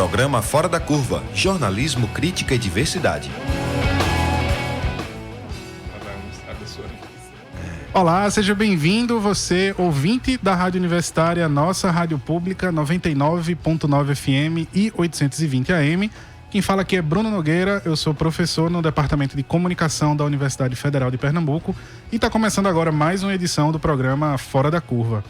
Programa Fora da Curva, jornalismo, crítica e diversidade. Olá, seja bem-vindo, você ouvinte da Rádio Universitária, nossa rádio pública 99.9 FM e 820 AM. Quem fala aqui é Bruno Nogueira, eu sou professor no Departamento de Comunicação da Universidade Federal de Pernambuco e está começando agora mais uma edição do programa Fora da Curva.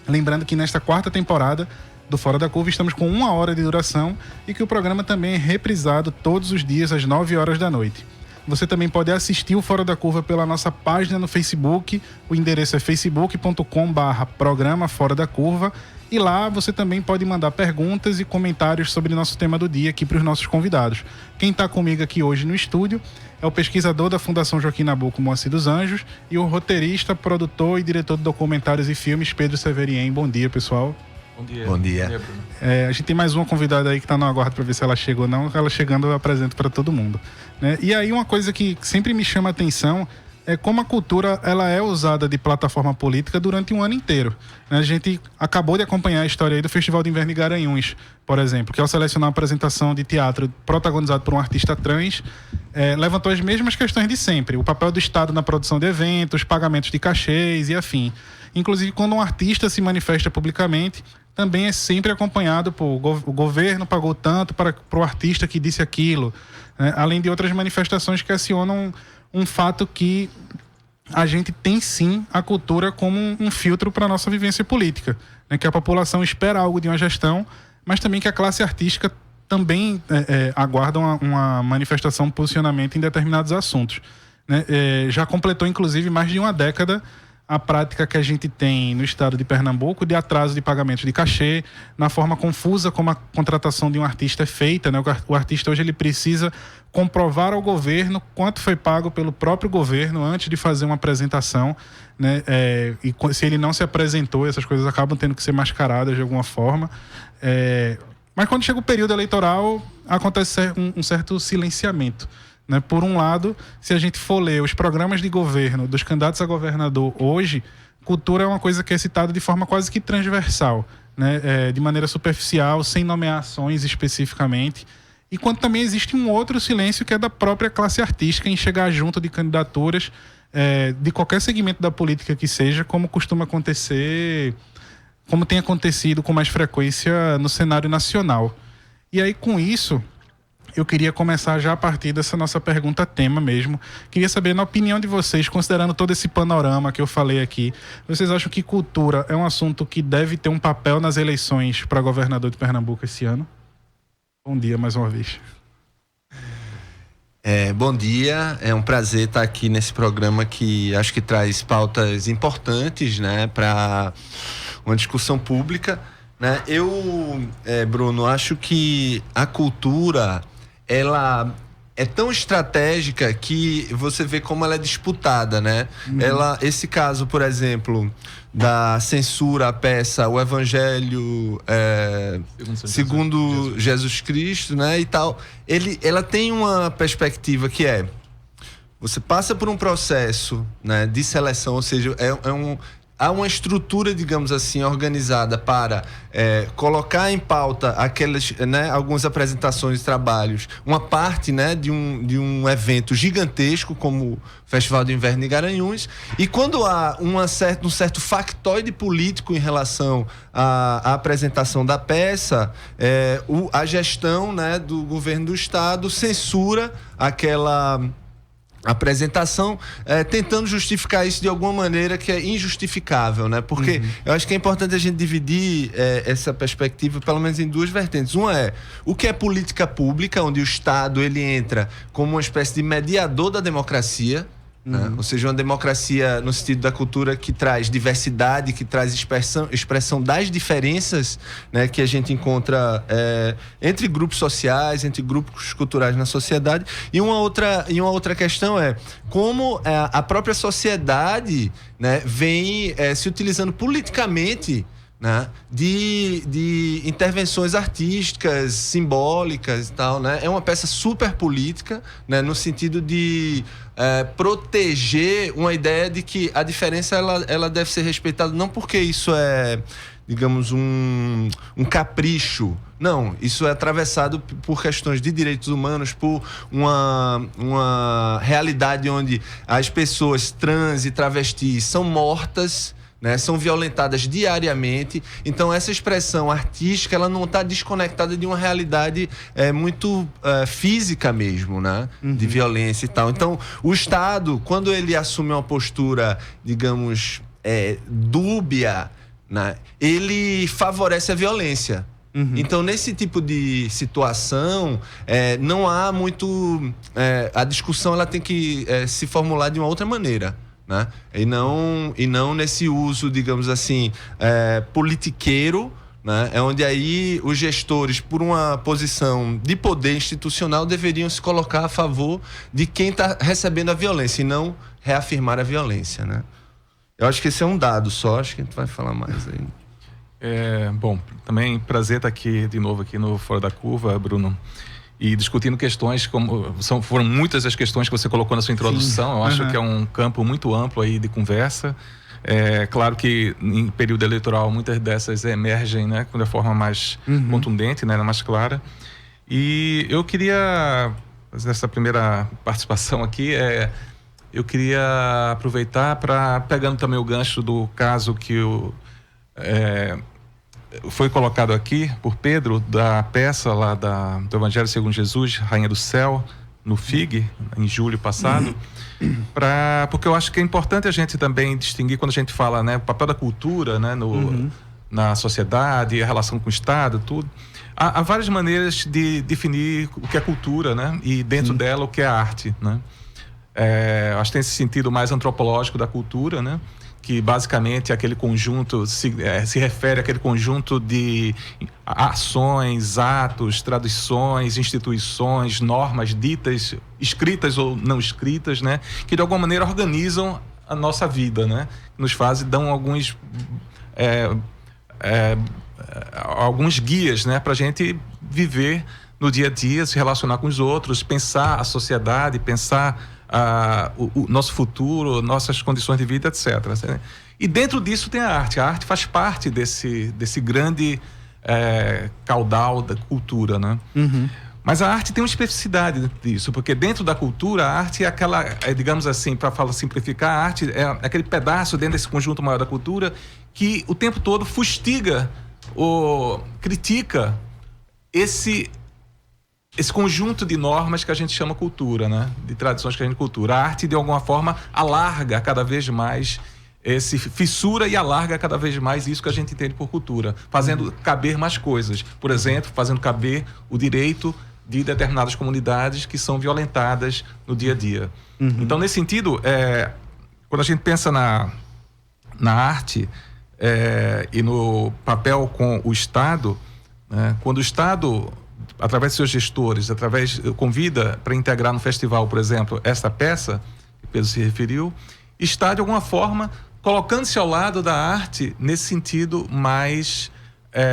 Lembrando que nesta quarta temporada do Fora da Curva estamos com 1 hora de duração e que o programa também é reprisado todos os dias às 9 horas da noite. Você também pode assistir o Fora da Curva pela nossa página no Facebook. O endereço é facebook.com/programa Fora da Curva. E lá você também pode mandar perguntas e comentários sobre o nosso tema do dia aqui para os nossos convidados. Quem está comigo aqui hoje no estúdio é o pesquisador da Fundação Joaquim Nabuco, Moacir dos Anjos, e o roteirista, produtor e diretor de documentários e filmes, Pedro Severien. Bom dia, pessoal. Bom dia. Bom dia. Bom dia, Bruno. A gente tem mais uma convidada aí que está no aguardo para ver se ela chega ou não. Ela chegando eu apresento para todo mundo, né? E aí uma coisa que sempre me chama a atenção é como a cultura ela é usada de plataforma política durante um ano inteiro, né? A gente acabou de acompanhar a história aí do Festival de Inverno de Garanhuns, por exemplo, que ao selecionar uma apresentação de teatro protagonizada por um artista trans, levantou as mesmas questões de sempre. O papel do Estado na produção de eventos, pagamentos de cachês e afim. Inclusive, quando um artista se manifesta publicamente, também é sempre acompanhado por o governo pagou tanto para o artista que disse aquilo, né? Além de outras manifestações que acionam um fato que a gente tem sim a cultura como um filtro para a nossa vivência política, né? Que a população espera algo de uma gestão, mas também que a classe artística também aguarda uma manifestação, um posicionamento em determinados assuntos, né? Já completou inclusive mais de uma década a prática que a gente tem no estado de Pernambuco de atraso de pagamento de cachê, na forma confusa como a contratação de um artista é feita, né? O artista hoje ele precisa comprovar ao governo quanto foi pago pelo próprio governo antes de fazer uma apresentação, né? E se ele não se apresentou, essas coisas acabam tendo que ser mascaradas de alguma forma. Mas quando chega o período eleitoral, acontece um certo silenciamento, né? Por um lado, se a gente for ler os programas de governo dos candidatos a governador hoje, cultura é uma coisa que é citada de forma quase que transversal, né? De maneira superficial, sem nomeações especificamente. E quando também existe um outro silêncio que é da própria classe artística em chegar junto de candidaturas de qualquer segmento da política que seja, como costuma acontecer, como tem acontecido com mais frequência no cenário nacional. E aí, com isso, eu queria começar já a partir dessa nossa pergunta-tema mesmo. Queria saber, na opinião de vocês, considerando todo esse panorama que eu falei aqui, vocês acham que cultura é um assunto que deve ter um papel nas eleições para governador de Pernambuco esse ano? Bom dia, mais uma vez. Bom dia, é um prazer estar aqui nesse programa que acho que traz pautas importantes, né, para uma discussão pública, né? Bruno, acho que a cultura ela é tão estratégica que você vê como ela é disputada, né? Esse caso, por exemplo, da censura à peça O Evangelho segundo Jesus Cristo, né, e tal, ela tem uma perspectiva que você passa por um processo, né, de seleção, ou seja, há uma estrutura, digamos assim, organizada para colocar em pauta aquelas, né, algumas apresentações e trabalhos, uma parte, né, de um evento gigantesco como o Festival de Inverno de Garanhuns, e quando há um certo factoide político em relação à apresentação da peça, a gestão, né, do governo do estado censura aquela apresentação, tentando justificar isso de alguma maneira que é injustificável, né? Porque eu acho que é importante a gente dividir essa perspectiva pelo menos em duas vertentes. Uma é o que é política pública, onde o Estado ele entra como uma espécie de mediador da democracia, né? Ou seja, uma democracia no sentido da cultura que traz diversidade, que traz expressão das diferenças, né, que a gente encontra entre grupos sociais, entre grupos culturais na sociedade. E uma outra questão é como a própria sociedade, né, vem se utilizando politicamente, né, de intervenções artísticas, simbólicas e tal, né? É uma peça super política, né, no sentido de proteger uma ideia de que a diferença ela deve ser respeitada, não porque isso é, digamos, um capricho, Não, isso é atravessado por questões de direitos humanos, por uma realidade onde as pessoas trans e travestis são mortas, né, são violentadas diariamente. Então essa expressão artística, ela não está desconectada de uma realidade muito física mesmo, né, de violência e tal. Então o Estado, quando ele assume uma postura, digamos, dúbia, né, ele favorece a violência. Então, nesse tipo de situação, não há muito... a discussão ela tem que se formular de uma outra maneira, né? E não nesse uso, digamos assim, politiqueiro, né? É onde aí os gestores, por uma posição de poder institucional, deveriam se colocar a favor de quem está recebendo a violência e não reafirmar a violência, né? Eu acho que esse é um dado só, acho que a gente vai falar mais aí. Bom, também prazer estar aqui de novo aqui no Fora da Curva, Bruno, e discutindo questões como foram muitas as questões que você colocou na sua introdução. Sim. Eu acho que é um campo muito amplo aí de conversa. Claro que em período eleitoral muitas dessas emergem, né, de forma mais contundente, né, mais clara. E eu queria, nessa primeira participação aqui, eu queria aproveitar para, pegando também o gancho do caso que foi colocado aqui por Pedro, da peça lá do Evangelho segundo Jesus, Rainha do Céu, no FIG, em julho passado, porque eu acho que é importante a gente também distinguir, quando a gente fala, né, o papel da cultura, né, na sociedade, a relação com o Estado, tudo. Há várias maneiras de definir o que é cultura, né, e dentro dela o que é arte, né. Acho que tem esse sentido mais antropológico da cultura, né, que basicamente aquele conjunto se refere àquele conjunto de ações, atos, tradições, instituições, normas ditas, escritas ou não escritas, né, que de alguma maneira organizam a nossa vida, né, nos dão alguns guias, né, para a gente viver no dia a dia, se relacionar com os outros, pensar a sociedade, pensar o nosso futuro, nossas condições de vida, etc. E dentro disso tem a arte. A arte faz parte desse grande caudal da cultura, né? Mas a arte tem uma especificidade dentro disso, porque dentro da cultura, a arte é aquela, digamos assim, para simplificar, a arte é aquele pedaço dentro desse conjunto maior da cultura que o tempo todo fustiga ou critica esse conjunto de normas que a gente chama cultura, né? De tradições que a gente cultura. A arte, de alguma forma, alarga cada vez mais, fissura e alarga cada vez mais isso que a gente entende por cultura, fazendo caber mais coisas. Por exemplo, fazendo caber o direito de determinadas comunidades que são violentadas no dia a dia. Então, nesse sentido, quando a gente pensa na arte e no papel com o Estado, né? Quando o Estado, através de seus gestores, convida para integrar no festival, por exemplo, essa peça que Pedro se referiu, está de alguma forma colocando-se ao lado da arte nesse sentido mais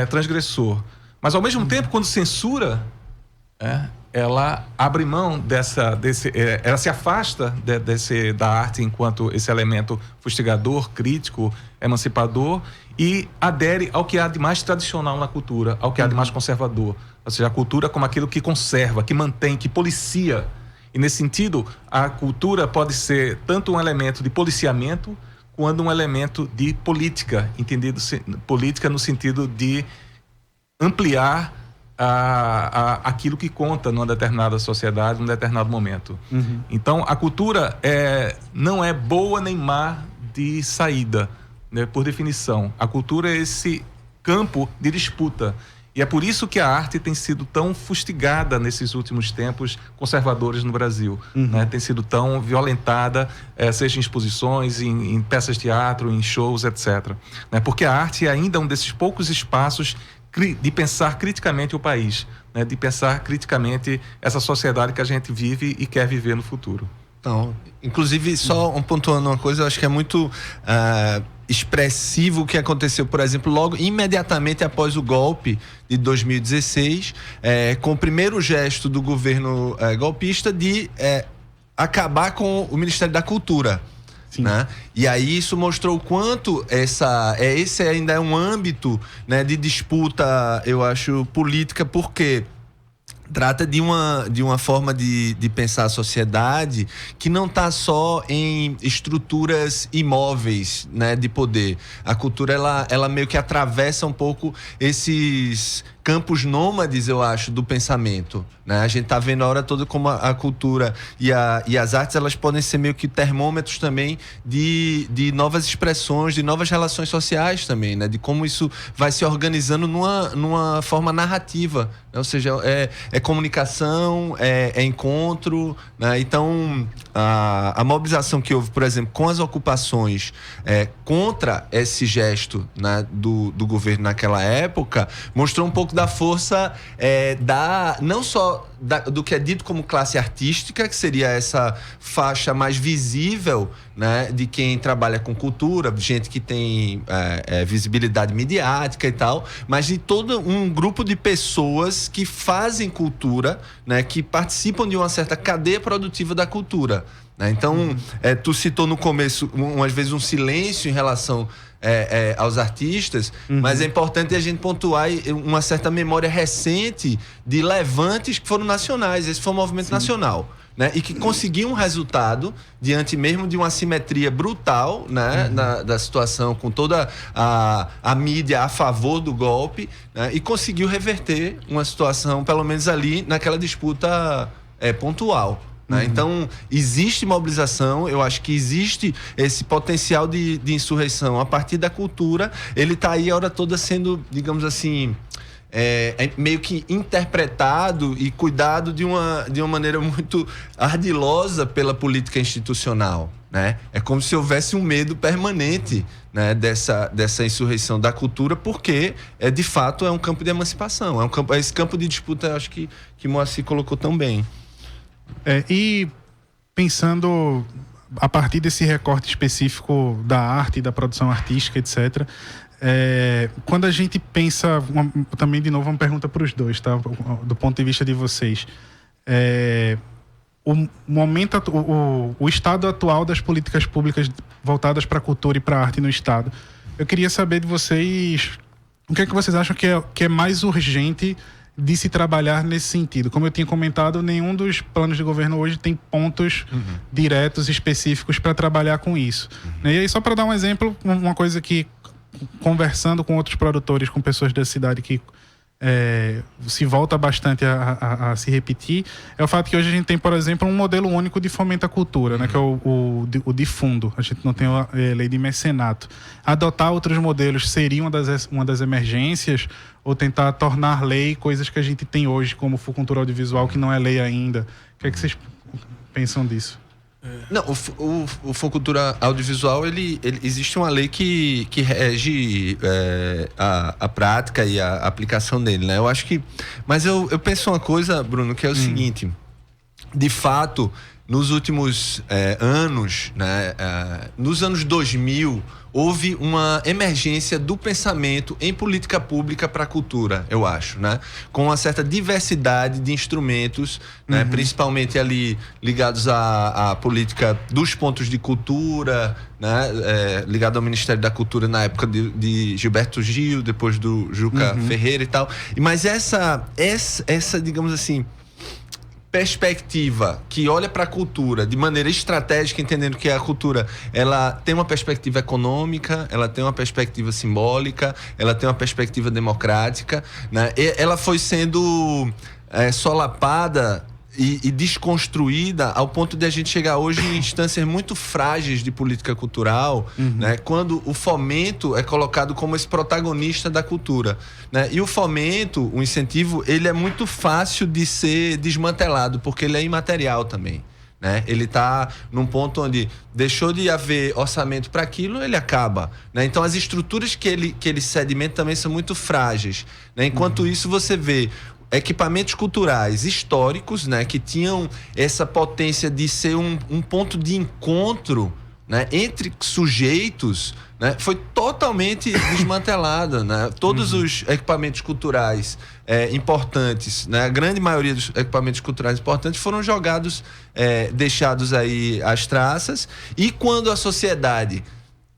transgressor. Mas ao mesmo tempo, quando censura, ela abre mão ela se afasta da arte enquanto esse elemento fustigador, crítico, emancipador, e adere ao que há de mais tradicional na cultura, ao que há de mais conservador. Ou seja, a cultura como aquilo que conserva, que mantém, que policia. E nesse sentido, a cultura pode ser tanto um elemento de policiamento, quanto um elemento de política, entendido política no sentido de ampliar aquilo que conta numa determinada sociedade, num determinado momento. Então, a cultura não é boa nem má de saída, né, por definição. A cultura é esse campo de disputa. E é por isso que a arte tem sido tão fustigada nesses últimos tempos conservadores no Brasil, né? Tem sido tão violentada, seja em exposições, em peças de teatro, em shows, etc. Né? Porque a arte é ainda um desses poucos espaços de pensar criticamente o país, né? De pensar criticamente essa sociedade que a gente vive e quer viver no futuro. Então, inclusive, só pontuando uma coisa, eu acho que é muito expressivo o que aconteceu, por exemplo, logo imediatamente após o golpe de 2016, com o primeiro gesto do governo golpista de acabar com o Ministério da Cultura. Né? E aí isso mostrou o quanto esse ainda é um âmbito, né, de disputa, eu acho, política, porque trata de uma forma de pensar a sociedade que não está só em estruturas imóveis, né, de poder. A cultura, ela meio que atravessa um pouco esses campos nômades, eu acho, do pensamento, né? A gente tá vendo a hora toda como a cultura e as artes, elas podem ser meio que termômetros também de novas expressões, de novas relações sociais também, né? De como isso vai se organizando numa forma narrativa, né? Ou seja, é comunicação, é encontro, né? Então, a mobilização que houve, por exemplo, com as ocupações contra esse gesto, né, do governo naquela época, mostrou um pouco da força não só do que é dito como classe artística, que seria essa faixa mais visível, né, de quem trabalha com cultura, gente que tem visibilidade midiática e tal, mas de todo um grupo de pessoas que fazem cultura, né, que participam de uma certa cadeia produtiva da cultura, né? Então, tu citou no começo, às vezes, um silêncio em relação aos artistas, mas é importante a gente pontuar uma certa memória recente de levantes que foram nacionais. Esse foi um movimento nacional, né? E que conseguiu um resultado diante mesmo de uma assimetria brutal, né? Da situação, com toda a mídia a favor do golpe, né? E conseguiu reverter uma situação, pelo menos ali, naquela disputa pontual. Então, existe mobilização, eu acho que existe esse potencial de insurreição a partir da cultura. Ele está aí a hora toda sendo, digamos assim, meio que interpretado e cuidado de uma maneira muito ardilosa pela política institucional, né? É como se houvesse um medo permanente, né, dessa insurreição da cultura, porque de fato é um campo de emancipação, esse campo de disputa, eu acho que Moacir colocou tão bem. E pensando a partir desse recorte específico da arte, da produção artística, etc., quando a gente pensa, também de novo uma pergunta para os dois, tá? Do ponto de vista de vocês, o estado atual das políticas públicas voltadas para a cultura e para a arte no estado, eu queria saber de vocês o que é que vocês acham que é mais urgente de se trabalhar nesse sentido. Como eu tinha comentado, nenhum dos planos de governo hoje tem pontos diretos, específicos para trabalhar com isso. E aí, só para dar um exemplo, uma coisa que, conversando com outros produtores, com pessoas da cidade que se volta bastante a se repetir, é o fato que hoje a gente tem, por exemplo, um modelo único de fomento à cultura, né, que é o de fundo. A gente não tem a lei de mecenato. Adotar outros modelos seria uma das emergências, ou tentar tornar lei coisas que a gente tem hoje, como o cultura audiovisual, que não é lei ainda. O que é que vocês pensam disso? Não, o Fundo Cultura Audiovisual, ele existe uma lei que rege a prática e a aplicação dele, né? Eu acho que... Mas eu penso uma coisa, Bruno, que é o seguinte: de fato, nos últimos anos, né, nos anos 2000, houve uma emergência do pensamento em política pública para a cultura, eu acho, né? Com uma certa diversidade de instrumentos, né? Principalmente ali ligados à política dos pontos de cultura, né? Ligado ao Ministério da Cultura na época de Gilberto Gil, depois do Juca Ferreira e tal. Mas essa, digamos assim, perspectiva que olha para a cultura de maneira estratégica, entendendo que a cultura, ela tem uma perspectiva econômica, ela tem uma perspectiva simbólica, ela tem uma perspectiva democrática, né? E ela foi sendo solapada e desconstruída ao ponto de a gente chegar hoje em instâncias muito frágeis de política cultural, né? Quando o fomento é colocado como esse protagonista da cultura, né? E o fomento, o incentivo, ele é muito fácil de ser desmantelado, porque ele é imaterial também, né? Ele está num ponto onde deixou de haver orçamento para aquilo, ele acaba, né? Então as estruturas que ele sedimenta também são muito frágeis, né? Enquanto isso, você vê equipamentos culturais históricos, né, que tinham essa potência de ser um ponto de encontro, né, entre sujeitos, né, foi totalmente desmantelada, né? Todos os equipamentos culturais importantes, né, a grande maioria dos equipamentos culturais importantes foram jogados, deixados aí às traças, e quando a sociedade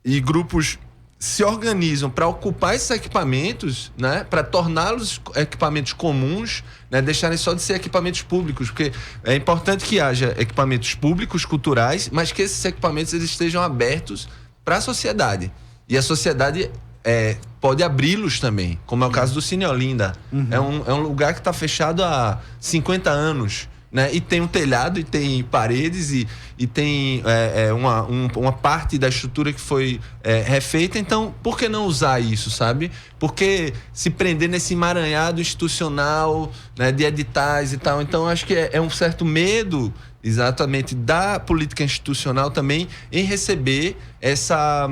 e grupos se organizam para ocupar esses equipamentos, né, para torná-los equipamentos comuns, né, deixarem só de ser equipamentos públicos, porque é importante que haja equipamentos públicos, culturais, mas que esses equipamentos eles estejam abertos para a sociedade. E a sociedade pode abri-los também, como é o caso do Cine Olinda. É um lugar que está fechado há 50 anos. Né? E tem um telhado, e tem paredes, e tem uma parte da estrutura que foi refeita. Então, por que não usar isso, sabe? Porque se prender nesse emaranhado institucional, né, de editais e tal. Então, acho que é um certo medo, exatamente, da política institucional também em receber essa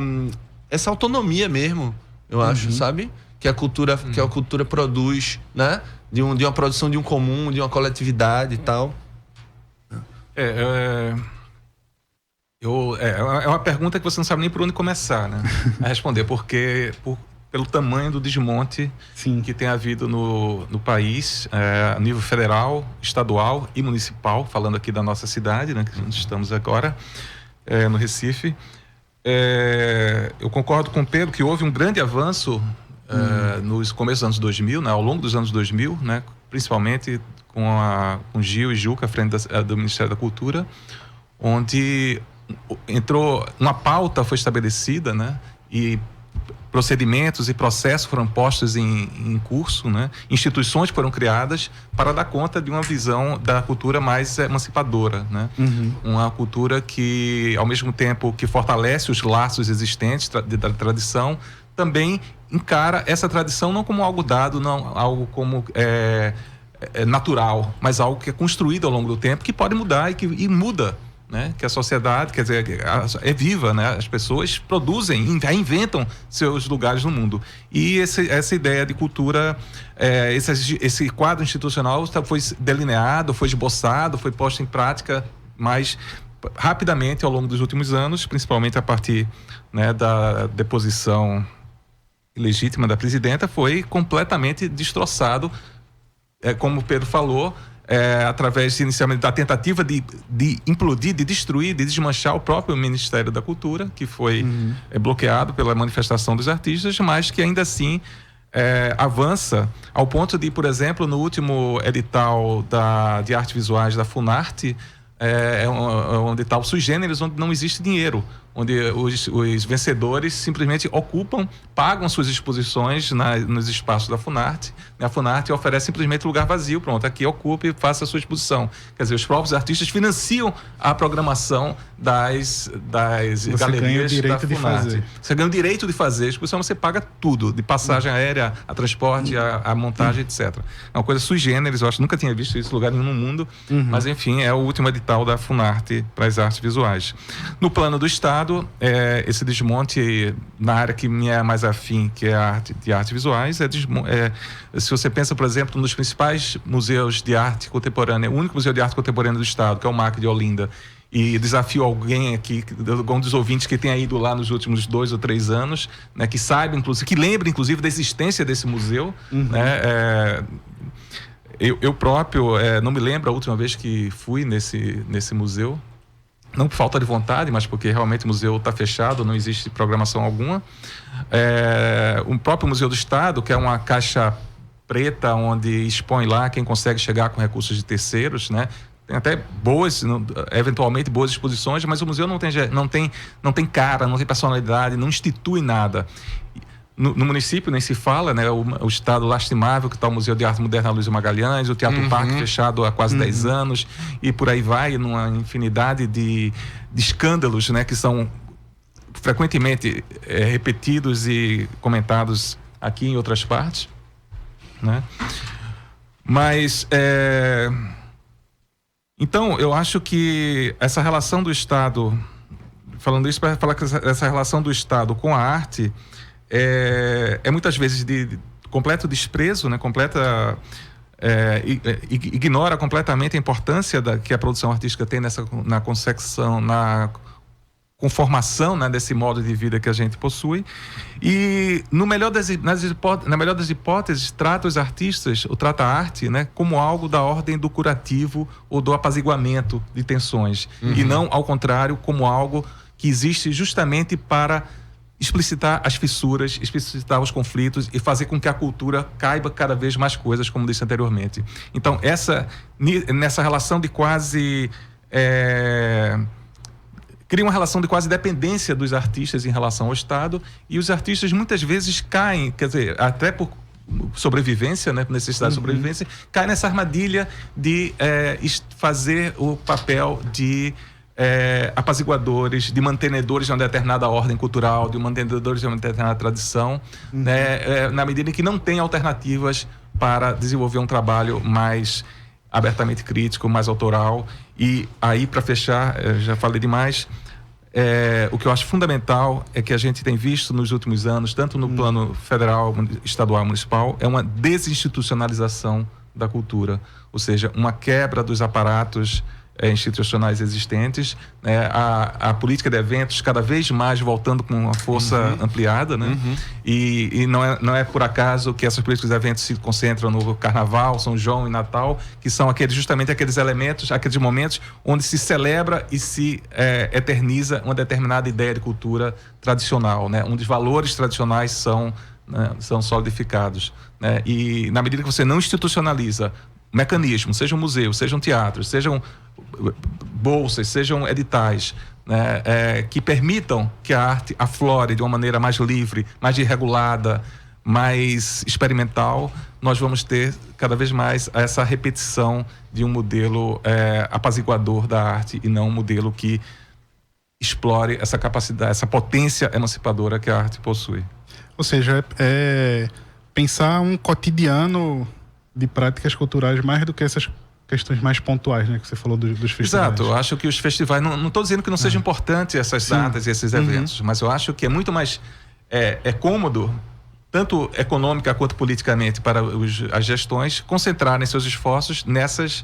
autonomia mesmo, eu acho, sabe? Que a cultura produz, né? De uma produção de um comum, de uma coletividade e tal. É uma pergunta que você não sabe nem por onde começar, né? A responder, porque pelo tamanho do desmonte que tem havido no país, a nível federal, estadual e municipal, falando aqui da nossa cidade, né? Que nós estamos agora, no Recife. Eu concordo com o Pedro que houve um grande avanço nos começos dos anos 2000, né, ao longo dos anos 2000, né, principalmente com Gil e Juca à frente do Ministério da Cultura, onde uma pauta foi estabelecida, né, e procedimentos e processos foram postos em curso, né, instituições foram criadas para dar conta de uma visão da cultura mais emancipadora, né, uma cultura que, ao mesmo tempo que fortalece os laços existentes da tradição, também encara essa tradição não como algo dado, não algo como natural, mas algo que é construído ao longo do tempo, que pode mudar e muda, né? Que a sociedade, quer dizer, é viva, né? As pessoas produzem, reinventam seus lugares no mundo. E essa ideia de cultura, esse quadro institucional foi delineado, foi esboçado, foi posto em prática mais rapidamente ao longo dos últimos anos, principalmente a partir, né, da deposição legítima da presidenta, foi completamente destroçado, como o Pedro falou, através inicialmente da tentativa de implodir, de destruir, de desmanchar o próprio Ministério da Cultura, que foi bloqueado pela manifestação dos artistas, mas que ainda assim avança ao ponto de, por exemplo, no último edital de artes visuais da Funarte, um edital sui generis, onde não existe dinheiro, onde os vencedores simplesmente pagam suas exposições nos espaços da Funarte. A Funarte oferece simplesmente lugar vazio, pronto, aqui ocupe e faça a sua exposição. Quer dizer, os próprios artistas financiam a programação das galerias da Funarte. Você ganha o direito de fazer a exposição, você paga tudo, de passagem aérea, a transporte, a montagem, etc. É uma coisa sui generis, eu acho que nunca tinha visto isso em lugar nenhum no mundo, mas enfim, é o último edital da Funarte para as artes visuais. No plano do Estado, esse desmonte na área que me é mais afim, que é a arte de artes visuais, se você pensa, por exemplo, nos principais museus de arte contemporânea, o único museu de arte contemporânea do Estado, que é o MAC de Olinda, e desafio alguém aqui, algum dos ouvintes que tenha ido lá nos últimos 2 ou 3 anos, né, que saiba, inclusive, que lembre, inclusive, da existência desse museu, né, eu próprio não me lembro a última vez que fui nesse museu. Não por falta de vontade, mas porque realmente o museu está fechado, não existe programação alguma. O próprio Museu do Estado, que é uma caixa preta, onde expõe lá quem consegue chegar com recursos de terceiros, né? Tem até eventualmente boas exposições, mas o museu não tem cara, não tem personalidade, não institui nada. No município nem se fala, né? O estado lastimável que está o Museu de Arte Moderna Luiz Magalhães, o Teatro Parque fechado há quase 10 anos, e por aí vai, numa infinidade de escândalos, né? Que são frequentemente repetidos e comentados aqui em outras partes, né? Mas então eu acho que essa relação do Estado, falando isso para falar que essa relação do Estado com a arte muitas vezes de completo desprezo, né? Ignora completamente a importância que a produção artística tem na concepção, conformação, né, desse modo de vida que a gente possui. E na melhor das hipóteses, trata os artistas, ou trata a arte, né, como algo da ordem do curativo ou do apaziguamento de tensões. E não, ao contrário, como algo que existe justamente para explicitar as fissuras, explicitar os conflitos e fazer com que a cultura caiba cada vez mais coisas, como disse anteriormente. Então, nessa relação de quase... cria uma relação de quase dependência dos artistas em relação ao Estado, e os artistas muitas vezes caem, quer dizer, até por sobrevivência, né, necessidade de sobrevivência, caem nessa armadilha de fazer o papel de apaziguadores, de mantenedores de uma determinada ordem cultural, de mantenedores de uma determinada tradição, né, na medida em que não tem alternativas para desenvolver um trabalho mais abertamente crítico, mais autoral. E aí, para fechar, já falei demais, o que eu acho fundamental é que a gente tem visto nos últimos anos, tanto no plano federal, estadual e municipal, é uma desinstitucionalização da cultura, ou seja, uma quebra dos aparatos institucionais existentes, né? A política de eventos cada vez mais voltando com uma força ampliada, né? E não é por acaso que essas políticas de eventos se concentram no Carnaval, São João e Natal, que são justamente aqueles elementos, aqueles momentos onde se celebra e se eterniza uma determinada ideia de cultura tradicional, né? Onde os valores tradicionais são solidificados, né? E na medida que você não institucionaliza mecanismos, sejam museus, sejam teatros, sejam bolsas, sejam editais, né, que permitam que a arte aflore de uma maneira mais livre, mais desregulada, mais experimental, nós vamos ter cada vez mais essa repetição de um modelo apaziguador da arte e não um modelo que explore essa capacidade, essa potência emancipadora que a arte possui. Ou seja, pensar um cotidiano de práticas culturais mais do que essas questões mais pontuais, né, que você falou dos festivais. Exato, eu acho que os festivais, não estou dizendo que não seja importante essas datas e esses eventos, mas eu acho que é muito mais cômodo, tanto econômica quanto politicamente, para as gestões concentrarem seus esforços nesses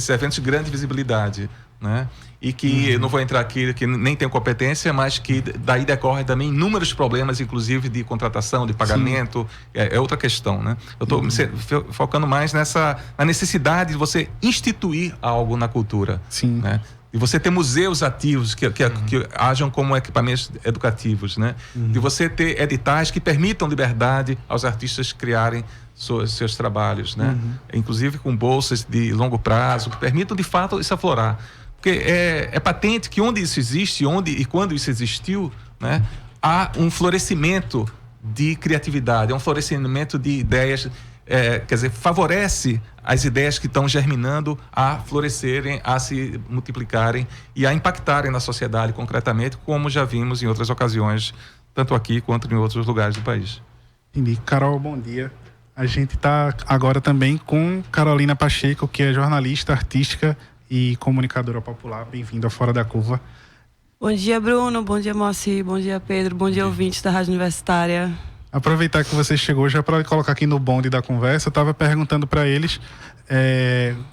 eventos de grande visibilidade, né? E que eu não vou entrar aqui, que nem tenho competência, mas que daí decorrem também inúmeros problemas, inclusive de contratação, de pagamento, é outra questão, né? Eu estou focando mais na necessidade de você instituir algo na cultura, né? De você ter museus ativos que ajam como equipamentos educativos, né? De você ter editais que permitam liberdade aos artistas criarem seus trabalhos, né? Inclusive com bolsas de longo prazo, que permitam de fato isso aflorar. Porque é patente que onde isso existe, onde e quando isso existiu, né, há um florescimento de criatividade, um florescimento de ideias, quer dizer, favorece as ideias que estão germinando a florescerem, a se multiplicarem e a impactarem na sociedade concretamente, como já vimos em outras ocasiões, tanto aqui quanto em outros lugares do país. Entendi. Carol, bom dia. A gente está agora também com Carolina Pacheco, que é jornalista artística e comunicadora popular. Bem-vindo a Fora da Curva. Bom dia, Bruno. Bom dia, Moacir. Bom dia, Pedro. Bom dia, ouvintes da Rádio Universitária. Aproveitar que você chegou já para colocar aqui no bonde da conversa, eu estava perguntando para eles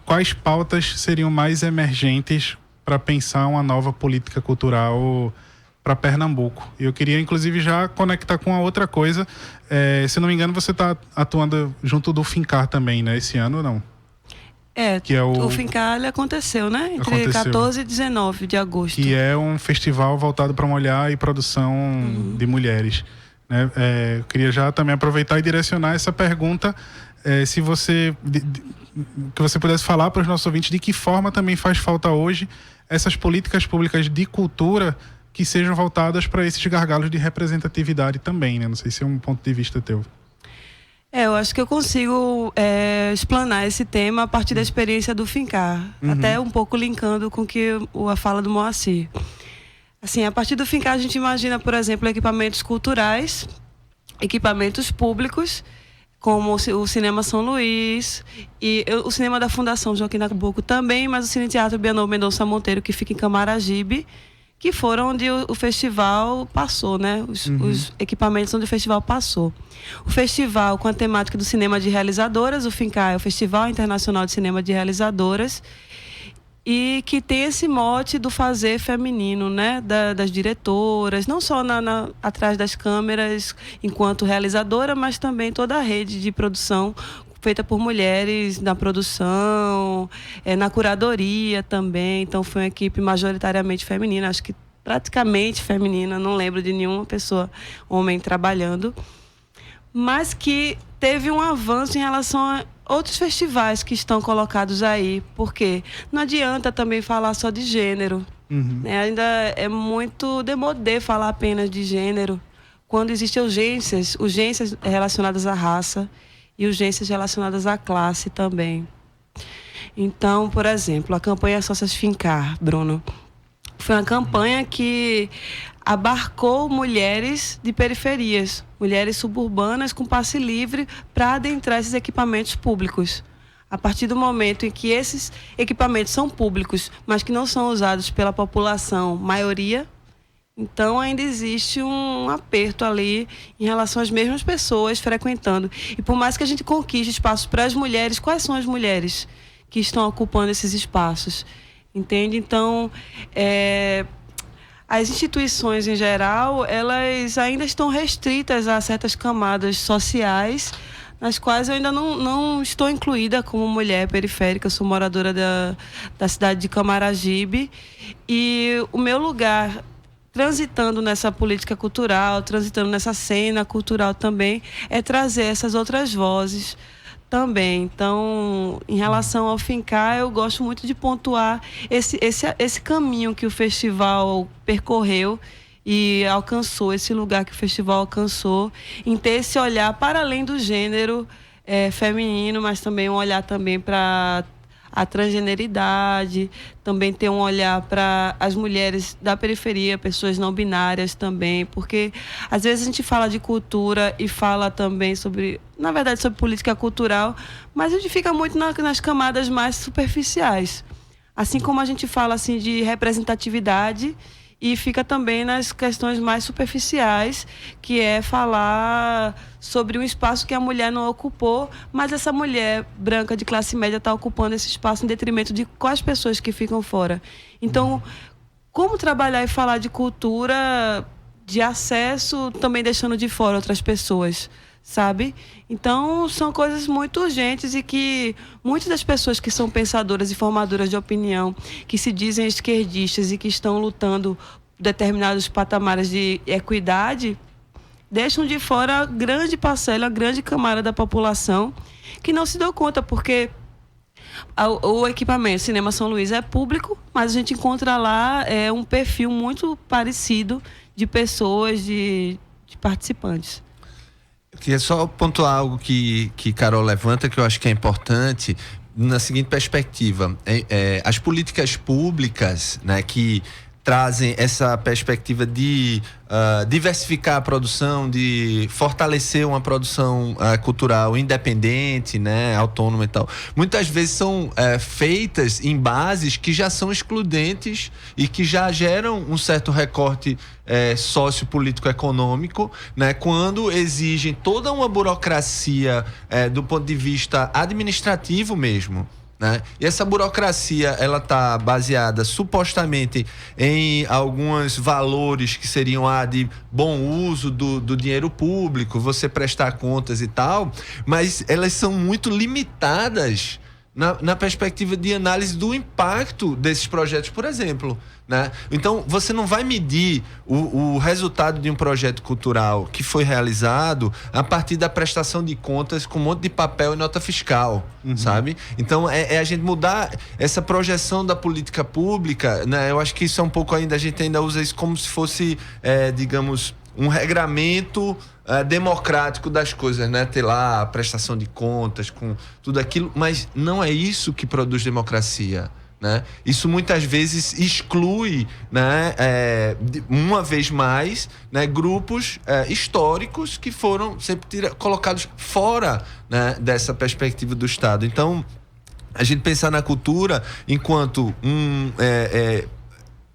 quais pautas seriam mais emergentes para pensar uma nova política cultural para Pernambuco. Eu queria, inclusive, já conectar com a outra coisa. Se não me engano, você está atuando junto do Fincar também, né? Esse ano ou não? Que é o Fincar aconteceu, né? Entre 14 e 19 de agosto. Que é um festival voltado para uma olhar e produção de mulheres, né? Eu queria já também aproveitar e direcionar essa pergunta, se você que você pudesse falar para os nossos ouvintes de que forma também faz falta hoje essas políticas públicas de cultura que sejam voltadas para esses gargalos de representatividade também, né? Não sei se é um ponto de vista teu. Eu acho que eu consigo explanar esse tema a partir da experiência do Fincar, até um pouco linkando com a fala do Moacir. Assim, a partir do Fincar a gente imagina, por exemplo, equipamentos culturais, equipamentos públicos, como o Cinema São Luís e o Cinema da Fundação Joaquim Nabuco também, mas o Cine Teatro Bienal Mendonça Monteiro, que fica em Camaragibe, que foram onde o festival passou, né? Os equipamentos onde o festival passou. O festival com a temática do cinema de realizadoras, o Fincar é o Festival Internacional de Cinema de Realizadoras, e que tem esse mote do fazer feminino, né? Das diretoras, não só atrás das câmeras enquanto realizadora, mas também toda a rede de produção feita por mulheres na produção, na curadoria também. Então foi uma equipe majoritariamente feminina, acho que praticamente feminina, não lembro de nenhuma pessoa, homem, trabalhando, mas que teve um avanço em relação a outros festivais que estão colocados aí, porque não adianta também falar só de gênero. Ainda é muito demodé falar apenas de gênero, quando existem urgências relacionadas à raça e urgências relacionadas à classe também. Então, por exemplo, a campanha Sócias Fincar, Bruno, foi uma campanha que abarcou mulheres de periferias, mulheres suburbanas com passe livre para adentrar esses equipamentos públicos. A partir do momento em que esses equipamentos são públicos, mas que não são usados pela população maioria, então ainda existe um aperto ali em relação às mesmas pessoas frequentando. E por mais que a gente conquiste espaços para as mulheres, quais são as mulheres que estão ocupando esses espaços? Entende? Então, as instituições em geral, elas ainda estão restritas a certas camadas sociais, nas quais eu ainda não estou incluída como mulher periférica. Eu sou moradora da cidade de Camaragibe, e o meu lugar, transitando nessa política cultural, transitando nessa cena cultural também, é trazer essas outras vozes também. Então, em relação ao Fincar, eu gosto muito de pontuar esse caminho que o festival percorreu e alcançou, esse lugar que o festival alcançou, em ter esse olhar para além do gênero feminino, mas também um olhar também para a transgeneridade, também ter um olhar para as mulheres da periferia, pessoas não binárias também, porque às vezes a gente fala de cultura e fala também sobre, na verdade, sobre política cultural, mas a gente fica muito nas camadas mais superficiais. Assim como a gente fala assim de representatividade e fica também nas questões mais superficiais, que é falar sobre um espaço que a mulher não ocupou, mas essa mulher branca de classe média está ocupando esse espaço em detrimento de quais pessoas que ficam fora. Então, como trabalhar e falar de cultura, de acesso, também deixando de fora outras pessoas, sabe? Então, são coisas muito urgentes e que muitas das pessoas que são pensadoras e formadoras de opinião, que se dizem esquerdistas e que estão lutando por determinados patamares de equidade, deixam de fora a grande parcela, a grande camada da população que não se deu conta, porque o equipamento Cinema São Luís é público, mas a gente encontra lá um perfil muito parecido de pessoas, de participantes. Eu queria só pontuar algo que Carol levanta, que eu acho que é importante, na seguinte perspectiva. As políticas públicas, né, que trazem essa perspectiva de diversificar a produção, de fortalecer uma produção cultural independente, né, autônoma e tal. Muitas vezes são feitas em bases que já são excludentes e que já geram um certo recorte sociopolítico-econômico, né, quando exigem toda uma burocracia do ponto de vista administrativo mesmo. Né? E essa burocracia, ela está baseada supostamente em alguns valores que seriam de bom uso do dinheiro público, você prestar contas e tal, mas elas são muito limitadas na perspectiva de análise do impacto desses projetos, por exemplo. Né? Então, você não vai medir o resultado de um projeto cultural que foi realizado a partir da prestação de contas com um monte de papel e nota fiscal, sabe? Então, a gente mudar essa projeção da política pública, né? Eu acho que isso é um pouco ainda, a gente ainda usa isso como se fosse, digamos, um regramento democrático das coisas, né? Ter lá a prestação de contas com tudo aquilo, mas não é isso que produz democracia. Né? Isso muitas vezes exclui, né, uma vez mais, né, grupos históricos que foram sempre colocados fora, né, dessa perspectiva do Estado. Então, a gente pensar na cultura enquanto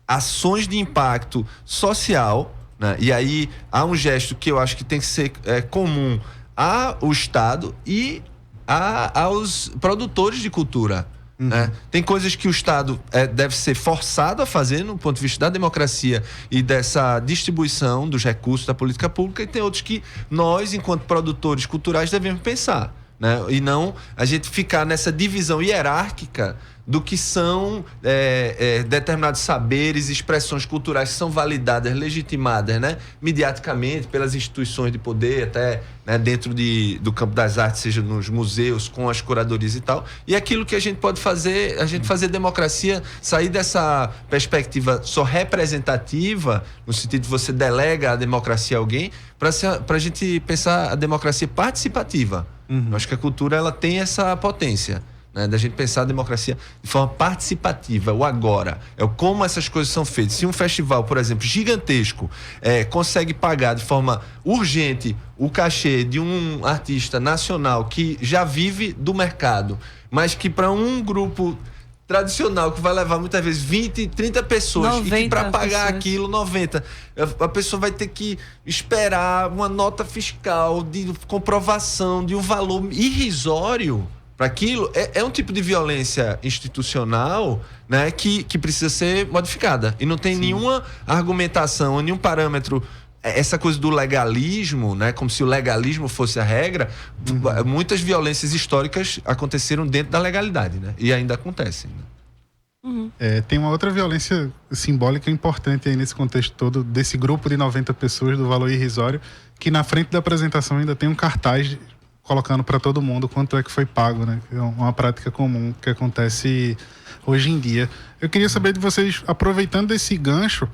ações de impacto social, né? E aí há um gesto que eu acho que tem que ser comum ao Estado e aos produtores de cultura. Né? Tem coisas que o Estado deve ser forçado a fazer no ponto de vista da democracia e dessa distribuição dos recursos da política pública, e tem outros que nós, enquanto produtores culturais, devemos pensar. Né? E não a gente ficar nessa divisão hierárquica do que são determinados saberes e expressões culturais que são validadas, legitimadas, né? Mediaticamente pelas instituições de poder, até, né, dentro do campo das artes, seja nos museus, com as curadorias e tal. E aquilo que a gente pode fazer, a gente fazer democracia, sair dessa perspectiva só representativa, no sentido de você delega a democracia a alguém, para a gente pensar a democracia participativa. Eu acho que a cultura ela tem essa potência. Né, da gente pensar a democracia de forma participativa, o agora, é o como essas coisas são feitas. Se um festival, por exemplo, gigantesco, consegue pagar de forma urgente o cachê de um artista nacional que já vive do mercado, mas que para um grupo tradicional que vai levar muitas vezes 20, 30 pessoas, e que para pagar pessoas. Aquilo, 90, a pessoa vai ter que esperar uma nota fiscal de comprovação de um valor irrisório para aquilo. É um tipo de violência institucional, né, que precisa ser modificada. E não tem nenhuma argumentação, nenhum parâmetro. Essa coisa do legalismo, né, como se o legalismo fosse a regra. Muitas violências históricas aconteceram dentro da legalidade, né, e ainda acontecem. Né? Tem uma outra violência simbólica importante aí nesse contexto todo, desse grupo de 90 pessoas do valor irrisório, que na frente da apresentação ainda tem um cartaz colocando para todo mundo quanto é que foi pago, né? É uma prática comum que acontece hoje em dia. Eu queria saber de vocês, aproveitando esse gancho,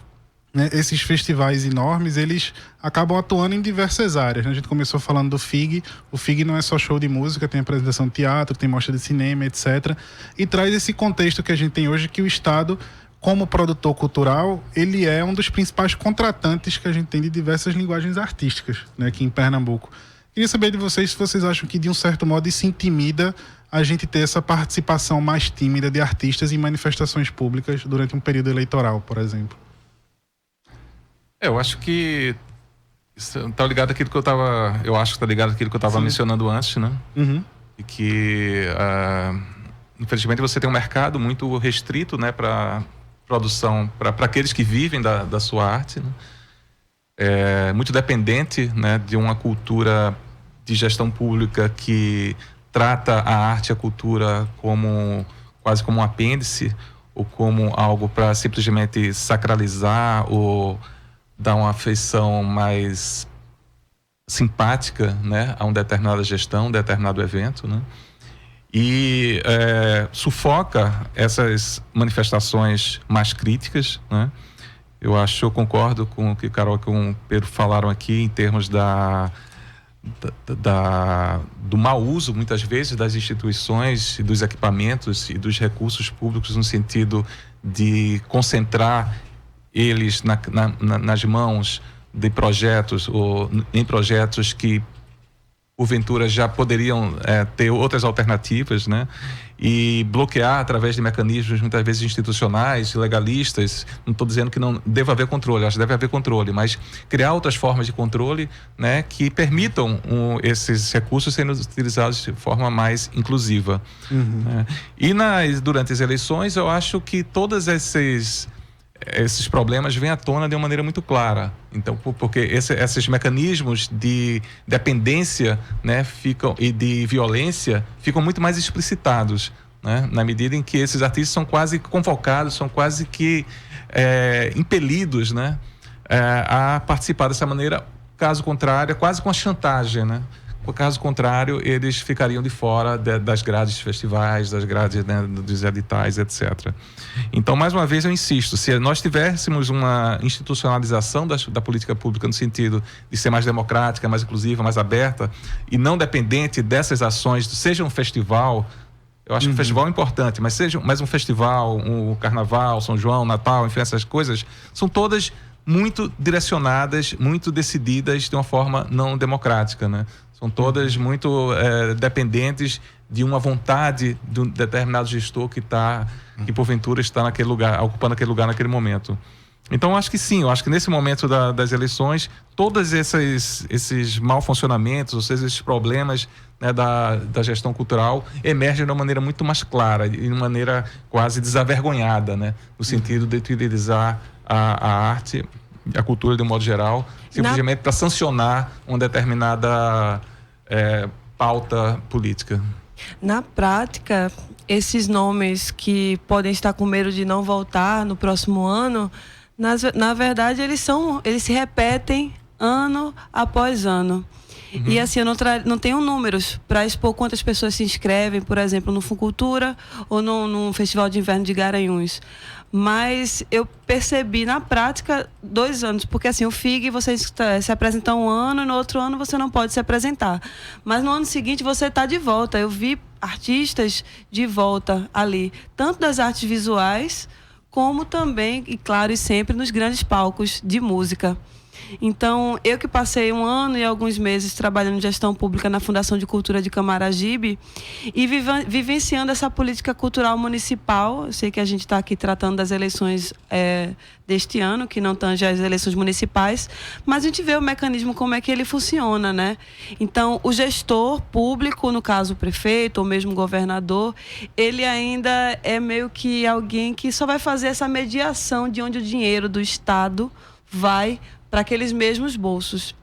né, esses festivais enormes, eles acabam atuando em diversas áreas. Né? A gente começou falando do FIG. O FIG não é só show de música, tem apresentação de teatro, tem mostra de cinema, etc. E traz esse contexto que a gente tem hoje, que o Estado, como produtor cultural, ele é um dos principais contratantes que a gente tem de diversas linguagens artísticas, né, aqui em Pernambuco. Queria saber de vocês se vocês acham que, de um certo modo, isso intimida a gente ter essa participação mais tímida de artistas em manifestações públicas durante um período eleitoral, por exemplo. Eu acho que tá ligado àquilo que eu acho que tá ligado àquilo que eu estava mencionando antes, né? E que infelizmente você tem um mercado muito restrito, né, para produção, para aqueles que vivem da sua arte, né? Muito dependente, né, de uma cultura de gestão pública que trata a arte e a cultura quase como um apêndice, ou como algo para simplesmente sacralizar ou dar uma afeição mais simpática, né, a uma determinada gestão, um determinado evento, né? E sufoca essas manifestações mais críticas, né? Eu concordo com o que Carol e com o Pedro falaram aqui em termos do mau uso, muitas vezes, das instituições, dos equipamentos e dos recursos públicos, no sentido de concentrar eles nas mãos de projetos, ou em projetos que porventura já poderiam ter outras alternativas, né? E bloquear através de mecanismos muitas vezes institucionais, legalistas. Não estou dizendo que não deva haver controle, acho que deve haver controle, mas criar outras formas de controle, né, que permitam esses recursos serem utilizados de forma mais inclusiva. Né? E durante as eleições, eu acho que todos esses problemas vêm à tona de uma maneira muito clara. Então, porque esses mecanismos de dependência, né, e de violência ficam muito mais explicitados, né, na medida em que esses artistas são quase convocados, são quase que impelidos, né, a participar dessa maneira. Caso contrário, é quase com a chantagem, né? Caso contrário, eles ficariam de fora das grades de festivais, das grades, né, dos editais, etc. Então, mais uma vez, eu insisto, se nós tivéssemos uma institucionalização da política pública no sentido de ser mais democrática, mais inclusiva, mais aberta, e não dependente dessas ações, seja um festival, eu acho que o festival é importante, mas seja mais um festival, um carnaval, São João, Natal, enfim, essas coisas, são todas muito direcionadas, muito decididas de uma forma não democrática, né? São todas muito dependentes de uma vontade de um determinado gestor que porventura está naquele lugar, ocupando aquele lugar naquele momento. Então, acho que sim, eu acho que nesse momento das eleições, todos esses mal funcionamentos, ou seja, esses problemas, né, da gestão cultural emergem de uma maneira muito mais clara, de uma maneira quase desavergonhada, né, no sentido de utilizar a arte, a cultura de um modo geral, simplesmente para sancionar uma determinada pauta política. Na prática, esses nomes que podem estar com medo de não voltar no próximo ano, na verdade, eles se repetem ano após ano. E assim, eu não tenho números para expor quantas pessoas se inscrevem, por exemplo, no Funcultura ou no Festival de Inverno de Garanhuns. Mas eu percebi na prática 2 anos, porque assim, o FIG você se apresenta um ano e no outro ano você não pode se apresentar. Mas no ano seguinte você está de volta. Eu vi artistas de volta ali, tanto das artes visuais, como também, e claro, e sempre nos grandes palcos de música. Então, eu que passei 1 ano e alguns meses trabalhando em gestão pública na Fundação de Cultura de Camaragibe e vivenciando essa política cultural municipal. Eu sei que a gente está aqui tratando das eleições deste ano, que não tange as eleições municipais, mas a gente vê o mecanismo, como é que ele funciona, né? Então, o gestor público, no caso o prefeito ou mesmo o governador, ele ainda é meio que alguém que só vai fazer essa mediação de onde o dinheiro do Estado vai para aqueles mesmos bolsos.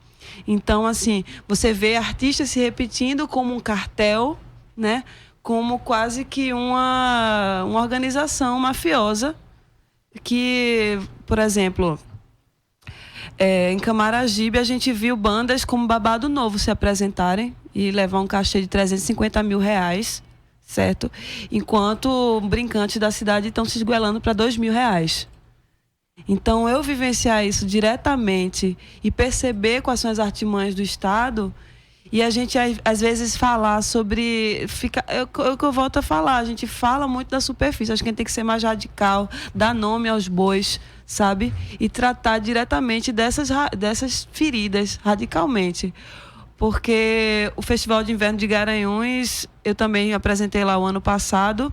Então, assim, você vê artistas se repetindo como um cartel, né? Como quase que uma organização mafiosa que, por exemplo, em Camaragibe a gente viu bandas como Babado Novo se apresentarem e levar um cachê de 350 mil reais, certo? Enquanto brincantes da cidade estão se esguelando para 2 mil reais. Então, eu vivenciar isso diretamente e perceber quais são as artimanhas do Estado, e a gente, às vezes, falar sobre... É o que eu volto a falar, a gente fala muito da superfície, acho que a gente tem que ser mais radical, dar nome aos bois, sabe? E tratar diretamente dessas feridas, radicalmente. Porque o Festival de Inverno de Garanhuns, eu também apresentei lá o ano passado,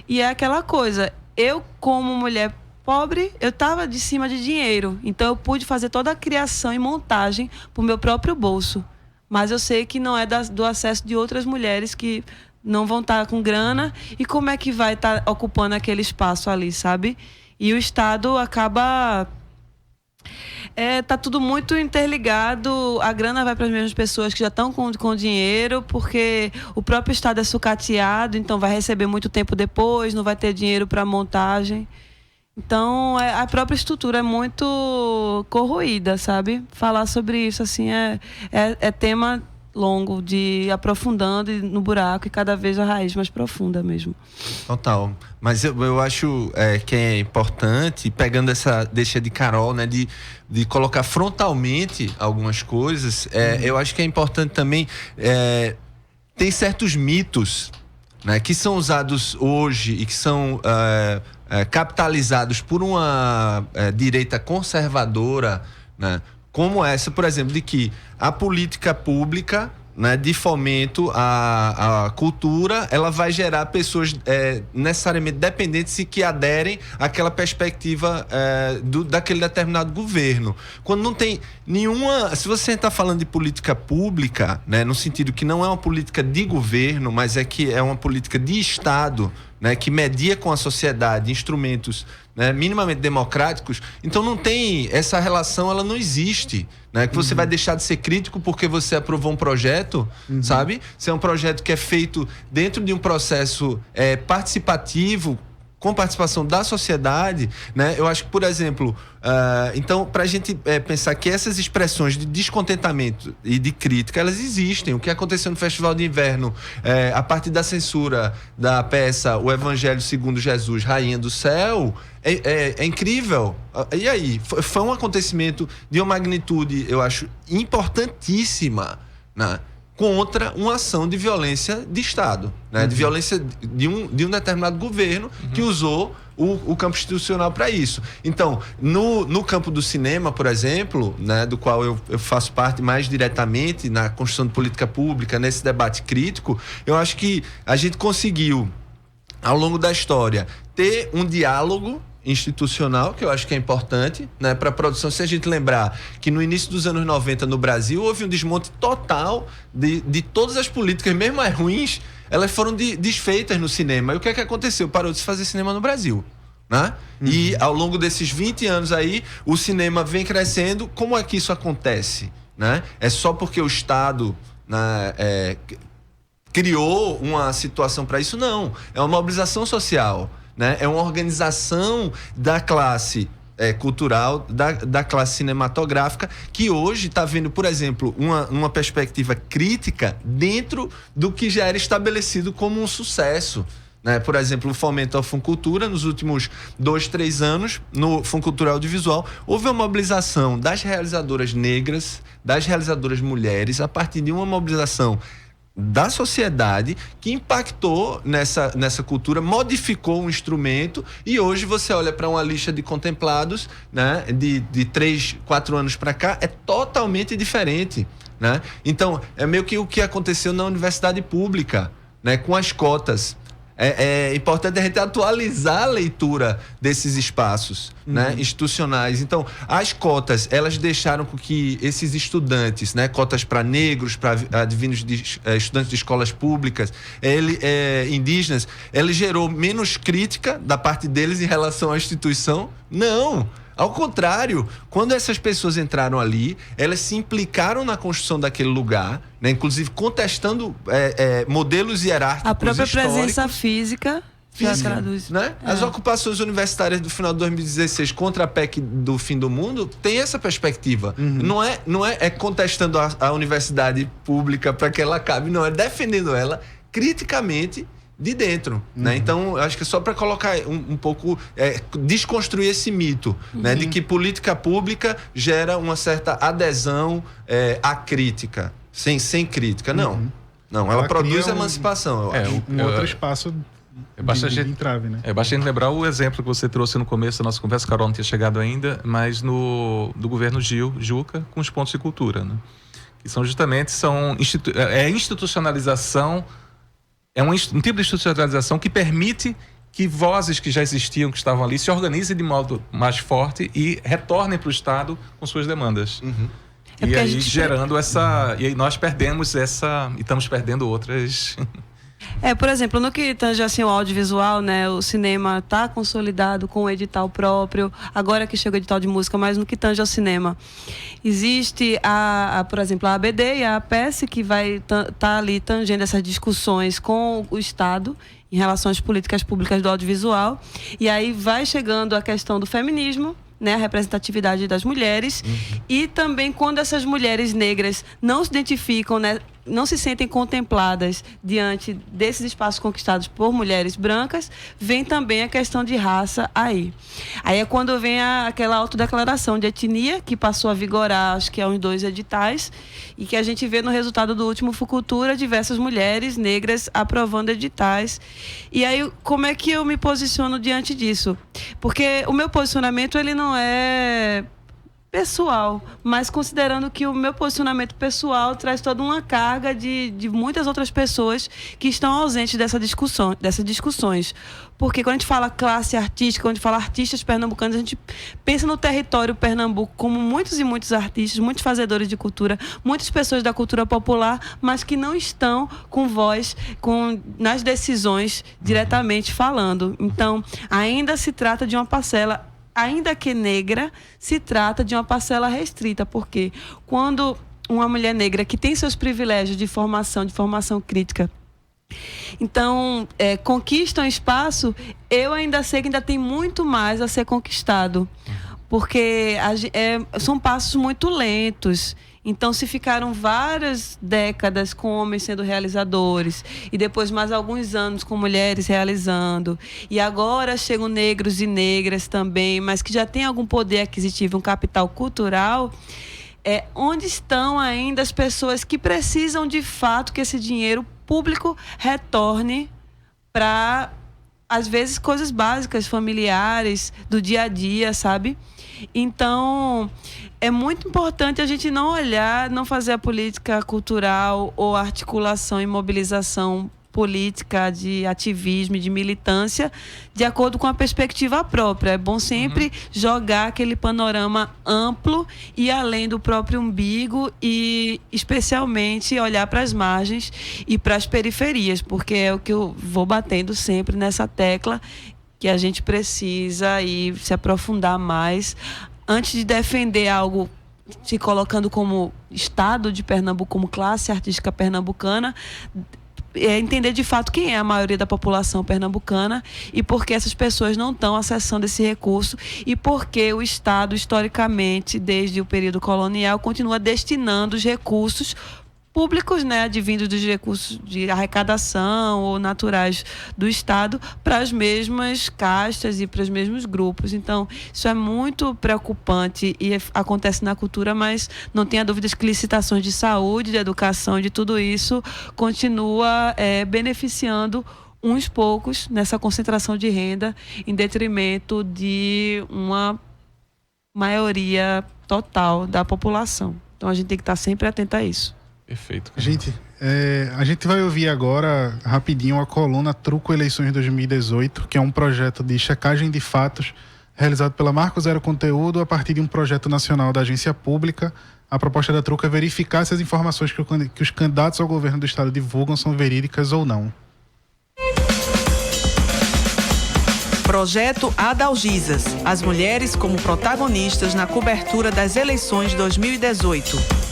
e é aquela coisa, eu como mulher pobre, eu estava de cima de dinheiro, então eu pude fazer toda a criação e montagem para o meu próprio bolso, mas eu sei que não é do acesso de outras mulheres que não vão estar com grana, e como é que vai estar ocupando aquele espaço ali, sabe? E o Estado acaba... tá tudo muito interligado, a grana vai para as mesmas pessoas que já estão com dinheiro, porque o próprio Estado é sucateado, então vai receber muito tempo depois, não vai ter dinheiro para montagem. Então, a própria estrutura é muito corroída, sabe? Falar sobre isso, assim, é tema longo de ir aprofundando no buraco e cada vez a raiz mais profunda mesmo. Total. Mas eu acho que é importante, pegando essa deixa de Carol, né, de colocar frontalmente algumas coisas, eu acho que é importante também, tem certos mitos, né, que são usados hoje e que são capitalizados por uma direita conservadora, né, como essa, por exemplo, de que a política pública, né, de fomento à cultura, ela vai gerar pessoas necessariamente dependentes e que aderem àquela perspectiva daquele determinado governo. Quando não tem nenhuma... Se você está falando de política pública, né, no sentido que não é uma política de governo, mas que é uma política de Estado, né, que media com a sociedade instrumentos, né, minimamente democráticos, então não tem essa relação, ela não existe, né, que você vai deixar de ser crítico porque você aprovou um projeto, sabe? Se é um projeto que é feito dentro de um processo participativo, com participação da sociedade, né? Eu acho que, por exemplo, então, para a gente pensar que essas expressões de descontentamento e de crítica, elas existem. O que aconteceu no Festival de Inverno, a partir da censura da peça O Evangelho segundo Jesus, Rainha do Céu, é incrível. E aí? Foi um acontecimento de uma magnitude, eu acho, importantíssima, né, contra uma ação de violência de Estado, né? De violência de um determinado governo que usou o campo institucional para isso. Então, no campo do cinema, por exemplo, né, do qual eu faço parte mais diretamente na construção de política pública, nesse debate crítico, eu acho que a gente conseguiu, ao longo da história, ter um diálogo, institucional, que eu acho que é importante, né, para a produção. Se a gente lembrar que no início dos anos 90 no Brasil houve um desmonte total de todas as políticas, mesmo as ruins, elas foram desfeitas no cinema. E o que é que aconteceu? Parou de se fazer cinema no Brasil, né? E ao longo desses 20 anos aí, o cinema vem crescendo. Como é que isso acontece, né? É só porque o Estado, né, criou uma situação para isso? Não. É uma mobilização social, né? É uma organização da classe cultural, da classe cinematográfica, que hoje está vendo, por exemplo, uma perspectiva crítica dentro do que já era estabelecido como um sucesso, né? Por exemplo, o fomento à funcultura, nos últimos 2, 3 anos, no funcultura audiovisual, houve uma mobilização das realizadoras negras, das realizadoras mulheres, a partir de uma mobilização da sociedade que impactou nessa cultura, modificou um instrumento, e hoje você olha para uma lista de contemplados, né, de 3, 4 anos para cá, é totalmente diferente, né? Então, é meio que o que aconteceu na universidade pública, né, com as cotas. É importante a gente atualizar a leitura desses espaços, né, institucionais. Então, as cotas, elas deixaram com que esses estudantes, né, cotas para negros, para advindos estudantes de escolas públicas, indígenas, ele gerou menos crítica da parte deles em relação à instituição? Não! Ao contrário, quando essas pessoas entraram ali, elas se implicaram na construção daquele lugar, né? Inclusive contestando modelos hierárquicos. A própria históricos. presença física já traduz. Né? As ocupações universitárias do final de 2016 contra a PEC do fim do mundo tem essa perspectiva. Não é contestando a universidade pública para que ela acabe, não, é defendendo ela criticamente de dentro, né? Então, acho que é só para colocar um pouco, desconstruir esse mito, né? De que política pública gera uma certa adesão à crítica, sem crítica. Não, ela produz emancipação, eu acho. Outro espaço de entrave, né? É bastante lembrar o exemplo que você trouxe no começo da nossa conversa, Carol não tinha chegado ainda, mas do governo Juca, com os pontos de cultura, né? Que são justamente, institucionalização. É um tipo de institucionalização que permite que vozes que já existiam, que estavam ali, se organizem de modo mais forte e retornem para o Estado com suas demandas. E aí gerando essa... E aí nós perdemos essa... E estamos perdendo outras... Por exemplo, no que tange assim, o audiovisual, né, o cinema está consolidado com o edital próprio, agora que chega o edital de música, mas no que tange ao cinema, existe, por exemplo, a ABD e a APES, que vai tá ali tangendo essas discussões com o Estado em relação às políticas públicas do audiovisual, e aí vai chegando a questão do feminismo, né, a representatividade das mulheres, e também quando essas mulheres negras não se identificam, né, não se sentem contempladas diante desses espaços conquistados por mulheres brancas, vem também a questão de raça aí. Aí é quando vem aquela autodeclaração de etnia, que passou a vigorar, acho que há uns 2 editais, e que a gente vê no resultado do último Fucultura, diversas mulheres negras aprovando editais. E aí, como é que eu me posiciono diante disso? Porque o meu posicionamento, ele não é pessoal, mas considerando que o meu posicionamento pessoal traz toda uma carga de muitas outras pessoas que estão ausentes dessas discussões. Porque quando a gente fala classe artística, quando a gente fala artistas pernambucanos, a gente pensa no território Pernambuco como muitos e muitos artistas, muitos fazedores de cultura, muitas pessoas da cultura popular, mas que não estão com voz nas decisões diretamente falando. Então, ainda se trata de uma parcela, ainda que negra, se trata de uma parcela restrita, porque quando uma mulher negra que tem seus privilégios de formação crítica, então conquista um espaço, eu ainda sei que ainda tem muito mais a ser conquistado, porque são passos muito lentos. Então, se ficaram várias décadas com homens sendo realizadores e depois mais alguns anos com mulheres realizando, e agora chegam negros e negras também, mas que já têm algum poder aquisitivo, um capital cultural, onde estão ainda as pessoas que precisam de fato que esse dinheiro público retorne para, às vezes, coisas básicas, familiares, do dia a dia, sabe? Então, é muito importante a gente não fazer a política cultural ou articulação e mobilização política, de ativismo, de militância, de acordo com a perspectiva própria. É bom sempre jogar aquele panorama amplo e além do próprio umbigo e especialmente olhar para as margens e para as periferias, porque é o que eu vou batendo sempre nessa tecla, que a gente precisa ir se aprofundar mais antes de defender algo se colocando como Estado de Pernambuco, como classe artística pernambucana, entender de fato quem é a maioria da população pernambucana e por que essas pessoas não estão acessando esse recurso e por que o Estado, historicamente, desde o período colonial, continua destinando os recursos públicos, né, advindos dos recursos de arrecadação ou naturais do Estado para as mesmas castas e para os mesmos grupos. Então, isso é muito preocupante e acontece na cultura, mas não tenha dúvidas que licitações de saúde, de educação, de tudo isso continua beneficiando uns poucos nessa concentração de renda em detrimento de uma maioria total da população. Então, a gente tem que estar sempre atento a isso. Perfeito. Gente, a gente vai ouvir agora, rapidinho, a coluna Truco Eleições 2018, que é um projeto de checagem de fatos realizado pela Marco Zero Conteúdo a partir de um projeto nacional da agência pública. A proposta da Truco é verificar se as informações que os candidatos ao governo do estado divulgam são verídicas ou não. Projeto Adalgisas. As mulheres como protagonistas na cobertura das eleições 2018.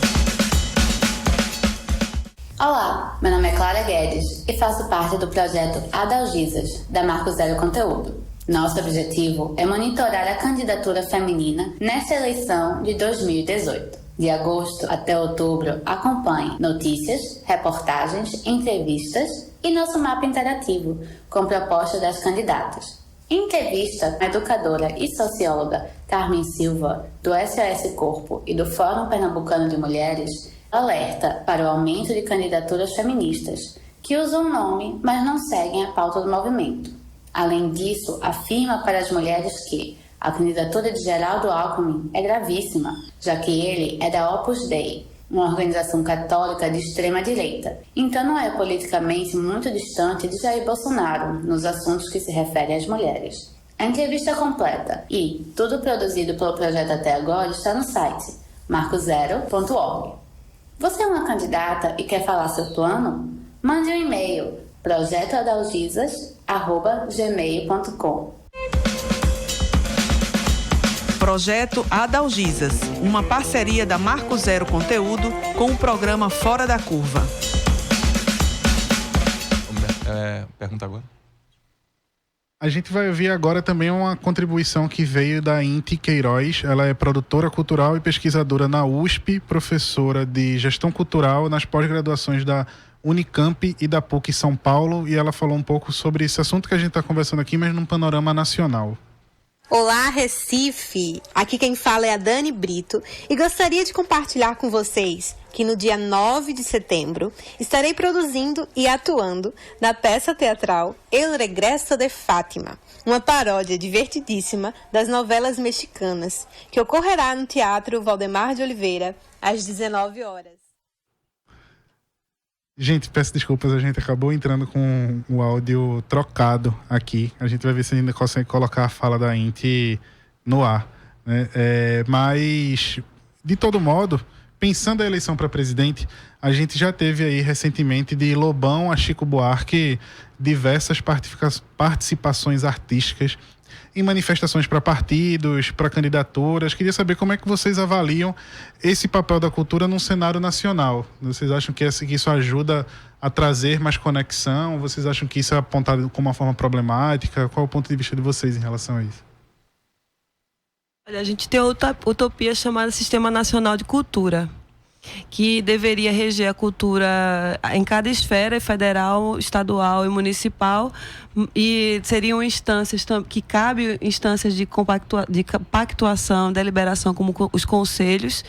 Olá, meu nome é Clara Guedes e faço parte do projeto Adalgisas, da Marco Zero Conteúdo. Nosso objetivo é monitorar a candidatura feminina nesta eleição de 2018. De agosto até outubro, acompanhe notícias, reportagens, entrevistas e nosso mapa interativo com proposta das candidatas. Em entrevista, a educadora e socióloga Carmen Silva, do SOS Corpo e do Fórum Pernambucano de Mulheres, alerta para o aumento de candidaturas feministas, que usam o nome, mas não seguem a pauta do movimento. Além disso, afirma para as mulheres que a candidatura de Geraldo Alckmin é gravíssima, já que ele é da Opus Dei, uma organização católica de extrema-direita, então não é politicamente muito distante de Jair Bolsonaro nos assuntos que se referem às mulheres. A entrevista completa e tudo produzido pelo projeto até agora está no site marcozero.org. Você é uma candidata e quer falar seu plano? Mande um e-mail projetoadalgisas@gmail.com. Projeto Adalgisas, uma parceria da Marco Zero Conteúdo com o programa Fora da Curva. Pergunta agora. A gente vai ouvir agora também uma contribuição que veio da Inti Queiroz. Ela é produtora cultural e pesquisadora na USP, professora de gestão cultural nas pós-graduações da Unicamp e da PUC São Paulo. E ela falou um pouco sobre esse assunto que a gente está conversando aqui, mas num panorama nacional. Olá, Recife! Aqui quem fala é a Dani Brito e gostaria de compartilhar com vocês que no dia 9 de setembro estarei produzindo e atuando na peça teatral El Regreso de Fátima, uma paródia divertidíssima das novelas mexicanas, que ocorrerá no Teatro Valdemar de Oliveira às 19 horas. Gente, peço desculpas, a gente acabou entrando com o áudio trocado aqui. A gente vai ver se ainda consegue colocar a fala da Inti no ar, né? Mas, de todo modo, pensando a eleição para presidente, a gente já teve aí recentemente de Lobão a Chico Buarque diversas participações artísticas em manifestações para partidos, para candidaturas. Queria saber como é que vocês avaliam esse papel da cultura num cenário nacional. Vocês acham que isso ajuda a trazer mais conexão? Vocês acham que isso é apontado como uma forma problemática? Qual é o ponto de vista de vocês em relação a isso? Olha, a gente tem outra utopia chamada Sistema Nacional de Cultura, que deveria reger a cultura em cada esfera, federal, estadual e municipal, e seriam instâncias que cabem instâncias de pactuação, deliberação, como os conselhos,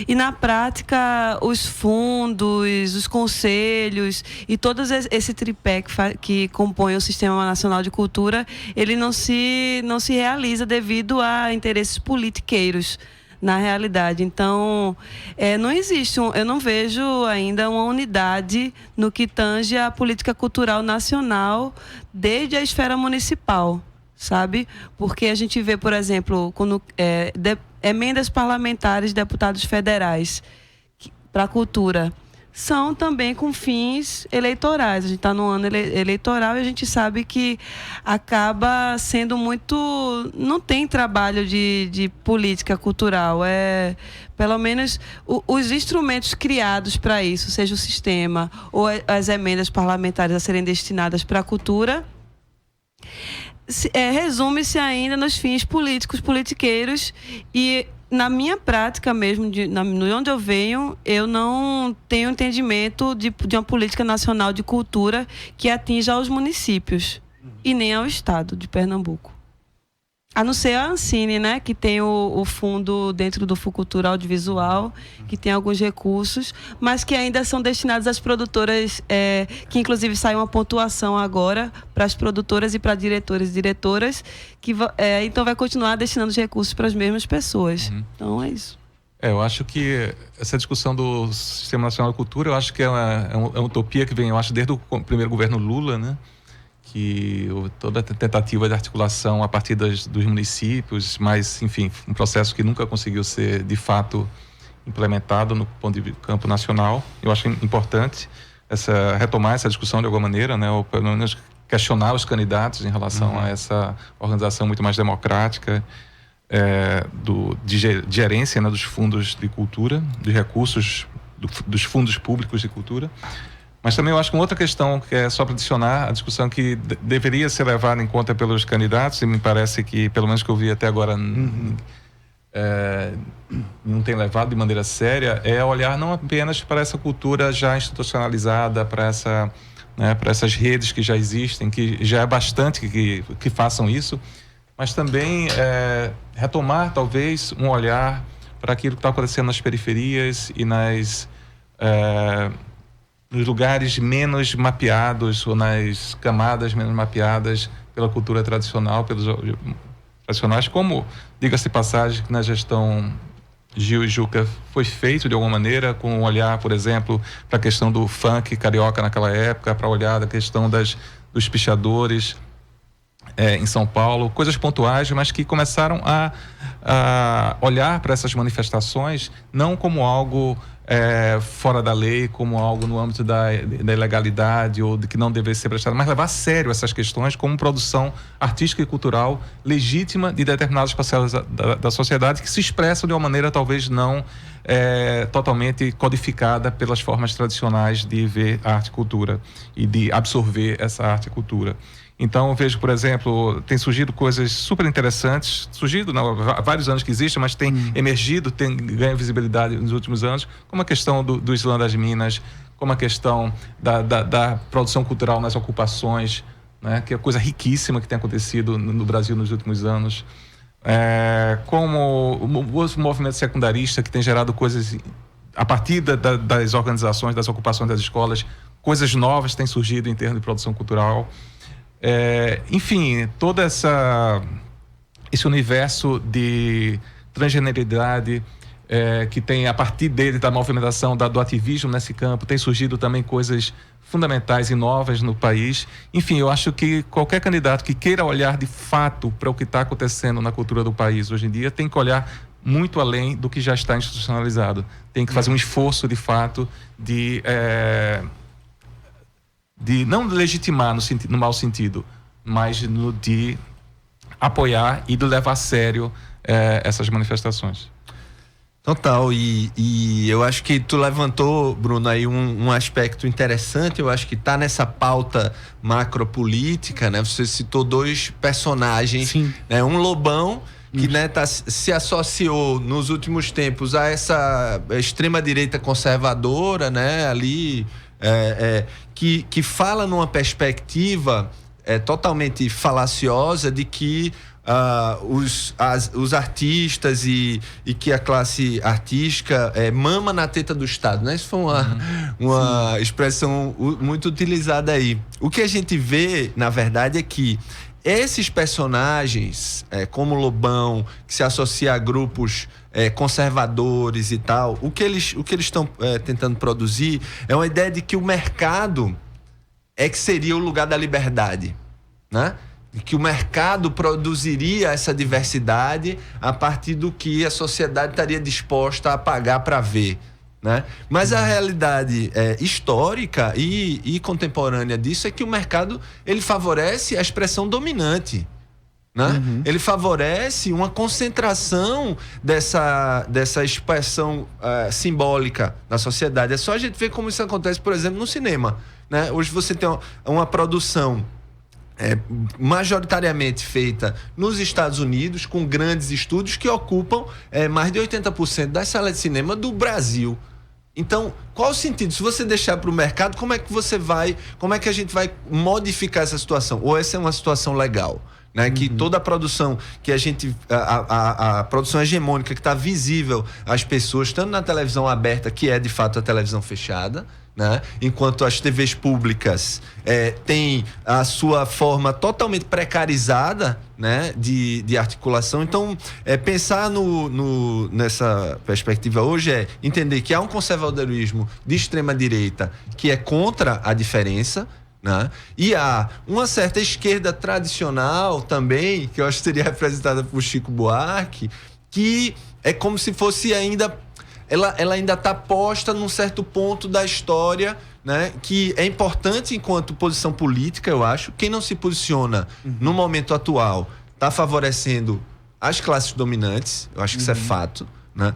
e na prática os fundos, os conselhos e todo esse tripé que compõe o Sistema Nacional de Cultura, ele não se realiza devido a interesses politiqueiros, na realidade. Então, não existe, eu não vejo ainda uma unidade no que tange a política cultural nacional desde a esfera municipal, sabe? Porque a gente vê, por exemplo, quando emendas parlamentares de deputados federais para a cultura são também com fins eleitorais. A gente está no ano eleitoral e a gente sabe que acaba sendo muito... Não tem trabalho de política cultural. Pelo menos os instrumentos criados para isso, seja o sistema ou as emendas parlamentares a serem destinadas para a cultura, resume-se ainda nos fins políticos, politiqueiros. E na minha prática mesmo, de onde eu venho, eu não tenho entendimento de uma política nacional de cultura que atinja aos municípios e nem ao estado de Pernambuco. A não ser a Ancine, né, que tem o fundo dentro do Fucultura Audiovisual, que tem alguns recursos, mas que ainda são destinados às produtoras, que inclusive sai uma pontuação agora para as produtoras e para diretores e diretoras, que então vai continuar destinando os recursos para as mesmas pessoas. Então é isso. Eu acho que essa discussão do Sistema Nacional de Cultura, eu acho que é uma utopia que vem, eu acho, desde o primeiro governo Lula, né? Que toda a tentativa de articulação a partir dos municípios, mas, enfim, um processo que nunca conseguiu ser, de fato, implementado no ponto de campo nacional. Eu acho importante retomar essa discussão de alguma maneira, né, ou pelo menos questionar os candidatos em relação a essa organização muito mais democrática de gerência, né, dos fundos de cultura, dos recursos dos fundos públicos de cultura. Mas também eu acho que uma outra questão, que é só para adicionar a discussão que deveria ser levada em conta pelos candidatos, e me parece que, pelo menos que eu vi até agora, não tem levado de maneira séria, é olhar não apenas para essa cultura já institucionalizada, para essas redes que já existem, que já é bastante que façam isso, mas também retomar, talvez, um olhar para aquilo que está acontecendo nas periferias e nos lugares menos mapeados ou nas camadas menos mapeadas pela cultura tradicional, pelos tradicionais, como, diga-se de passagem, que na gestão Gil e Juca foi feito de alguma maneira, com um olhar, por exemplo, para a questão do funk carioca naquela época, para olhar da questão dos pichadores em São Paulo, coisas pontuais, mas que começaram a olhar para essas manifestações não como algo fora da lei, como algo no âmbito da ilegalidade ou de que não deveria ser prestado, mas levar a sério essas questões como produção artística e cultural legítima de determinadas parcelas da sociedade, que se expressam de uma maneira talvez não totalmente codificada pelas formas tradicionais de ver arte e cultura e de absorver essa arte e cultura. Então, eu vejo, por exemplo, tem surgido coisas super interessantes, há vários anos que existe, mas tem emergido, tem ganho visibilidade nos últimos anos, como a questão do Islã das Minas, como a questão da produção cultural nas ocupações, né, que é coisa riquíssima que tem acontecido no Brasil nos últimos anos, como o movimento secundarista, que tem gerado coisas, a partir das organizações, das ocupações das escolas, coisas novas têm surgido em termos de produção cultural. Enfim, todo esse universo de transgeneridade que tem, a partir dele, da movimentação do ativismo nesse campo, tem surgido também coisas fundamentais e novas no país. Enfim, eu acho que qualquer candidato que queira olhar de fato para o que está acontecendo na cultura do país hoje em dia tem que olhar muito além do que já está institucionalizado. Tem que fazer um esforço de fato de não legitimar no mau sentido, mas de apoiar e de levar a sério essas manifestações. Total, e eu acho que tu levantou, Bruno, aí um aspecto interessante. Eu acho que tá nessa pauta macropolítica, né? Você citou dois personagens, né? Um Lobão, que se associou nos últimos tempos a essa extrema-direita conservadora, né? Ali, que fala numa perspectiva totalmente falaciosa de que os artistas e que a classe artística mama na teta do Estado, né? Isso foi uma expressão muito utilizada aí. O que a gente vê, na verdade, é que esses personagens, como o Lobão, que se associa a grupos conservadores e tal, o que eles estão tentando produzir é uma ideia de que o mercado que seria o lugar da liberdade, né? Que o mercado produziria essa diversidade a partir do que a sociedade estaria disposta a pagar para ver, né? Mas a realidade histórica e contemporânea disso é que o mercado ele favorece a expressão dominante, né? Ele favorece uma concentração dessa expressão simbólica na sociedade. É só a gente ver como isso acontece, por exemplo, no cinema, né? Hoje você tem uma produção majoritariamente feita nos Estados Unidos, com grandes estúdios que ocupam mais de 80% das salas de cinema do Brasil. Então, qual o sentido? Se você deixar para o mercado, como é que a gente vai modificar essa situação? Ou essa é uma situação legal? Né? Que toda a produção que a produção hegemônica que está visível às pessoas, tanto na televisão aberta, que é de fato a televisão fechada, né? Enquanto as TVs públicas têm a sua forma totalmente precarizada, né? de articulação. Então, pensar nessa perspectiva hoje é entender que há um conservadorismo de extrema direita que é contra a diferença, né? E há uma certa esquerda tradicional também, que eu acho que seria representada por Chico Buarque, que é como se fosse ainda... Ela ainda está posta num certo ponto da história, né? Que é importante enquanto posição política, eu acho. Quem não se posiciona no momento atual está favorecendo as classes dominantes, eu acho que isso é fato, né?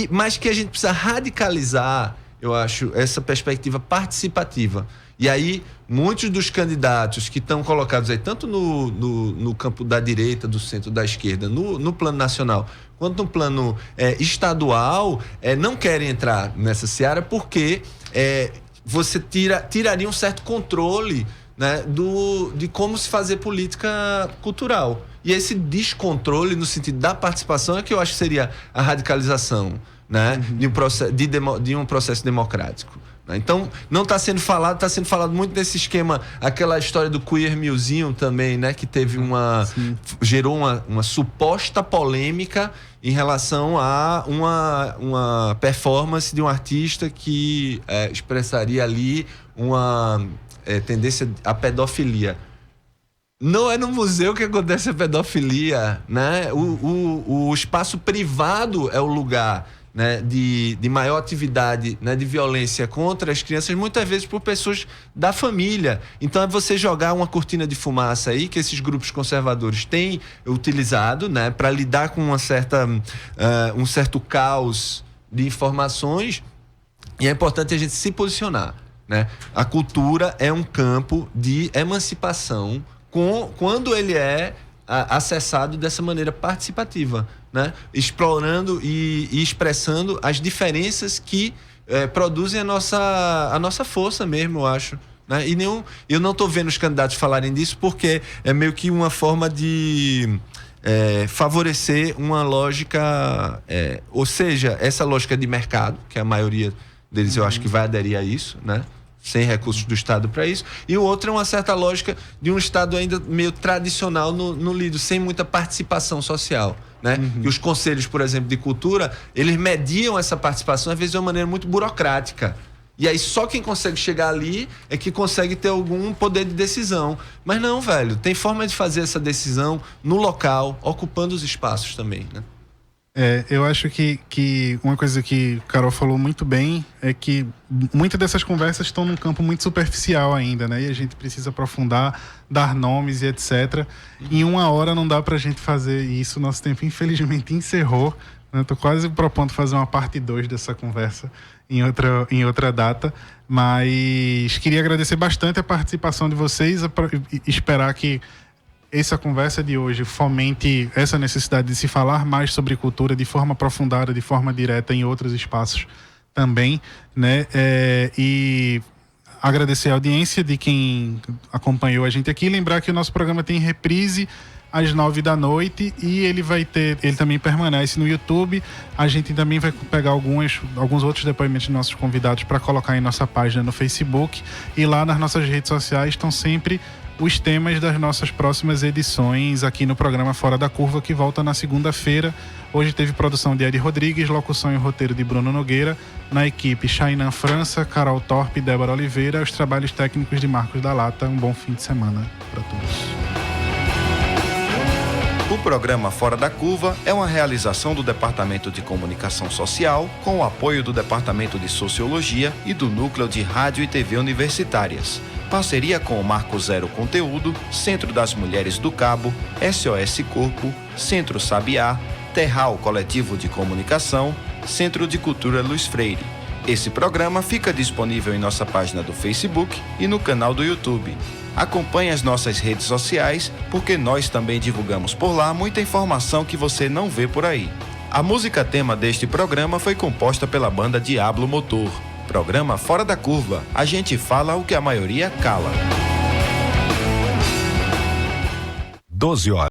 Mas que a gente precisa radicalizar, eu acho, essa perspectiva participativa. E aí, muitos dos candidatos que estão colocados aí, tanto no campo da direita, do centro, da esquerda, no plano nacional, quanto no plano estadual, não querem entrar nessa seara porque você tiraria um certo controle, né, de como se fazer política cultural. E esse descontrole, no sentido da participação, é que eu acho que seria a radicalização, né, de um processo democrático. Então, não está sendo falado muito desse esquema, aquela história do Queer Museum também, né? Que teve gerou uma suposta polêmica em relação a uma performance de um artista que expressaria ali uma tendência à pedofilia. Não é no museu que acontece a pedofilia, né? O espaço privado é o lugar, né, de maior atividade, né, de violência contra as crianças, muitas vezes por pessoas da família. Então é você jogar uma cortina de fumaça aí que esses grupos conservadores têm utilizado, né, para lidar com um certo caos de informações, e é importante a gente se posicionar, né? A cultura é um campo de emancipação quando ele é acessado dessa maneira participativa, né? Explorando e expressando as diferenças que produzem a nossa força mesmo, eu acho, né? Eu não estou vendo os candidatos falarem disso porque é meio que uma forma de favorecer uma lógica, ou seja, essa lógica de mercado, que a maioria deles eu acho que vai aderir a isso, né? Sem recursos do Estado para isso, e o outro é uma certa lógica de um Estado ainda meio tradicional no lido, sem muita participação social, né? E os conselhos, por exemplo, de cultura, eles mediam essa participação, às vezes de uma maneira muito burocrática. E aí só quem consegue chegar ali é que consegue ter algum poder de decisão. Mas não, velho, tem forma de fazer essa decisão no local, ocupando os espaços também, né? Eu acho que uma coisa que o Carol falou muito bem é que muitas dessas conversas estão num campo muito superficial ainda, né? E a gente precisa aprofundar, dar nomes e etc. Em 1 hora não dá pra gente fazer isso. Nosso tempo, infelizmente, encerrou. Estou quase propondo fazer uma parte 2 dessa conversa em outra data. Mas queria agradecer bastante a participação de vocês e esperar que essa conversa de hoje fomente essa necessidade de se falar mais sobre cultura de forma aprofundada, de forma direta em outros espaços também, né? E agradecer a audiência de quem acompanhou a gente aqui. Lembrar que o nosso programa tem reprise às 21h e ele também permanece no YouTube. A gente também vai pegar alguns outros depoimentos de nossos convidados para colocar em nossa página no Facebook, e lá nas nossas redes sociais estão sempre os temas das nossas próximas edições aqui no programa Fora da Curva, que volta na segunda-feira. Hoje teve produção de Edi Rodrigues, locução e roteiro de Bruno Nogueira, na equipe Chainan França, Carol Torpe e Débora Oliveira, os trabalhos técnicos de Marcos da Lata. Um bom fim de semana para todos. O programa Fora da Curva é uma realização do Departamento de Comunicação Social, com o apoio do Departamento de Sociologia e do Núcleo de Rádio e TV Universitárias. Parceria com o Marco Zero Conteúdo, Centro das Mulheres do Cabo, SOS Corpo, Centro Sabiá, Terral Coletivo de Comunicação, Centro de Cultura Luiz Freire. Esse programa fica disponível em nossa página do Facebook e no canal do YouTube. Acompanhe as nossas redes sociais, porque nós também divulgamos por lá muita informação que você não vê por aí. A música tema deste programa foi composta pela banda Diablo Motor. Programa Fora da Curva. A gente fala o que a maioria cala. 12 horas.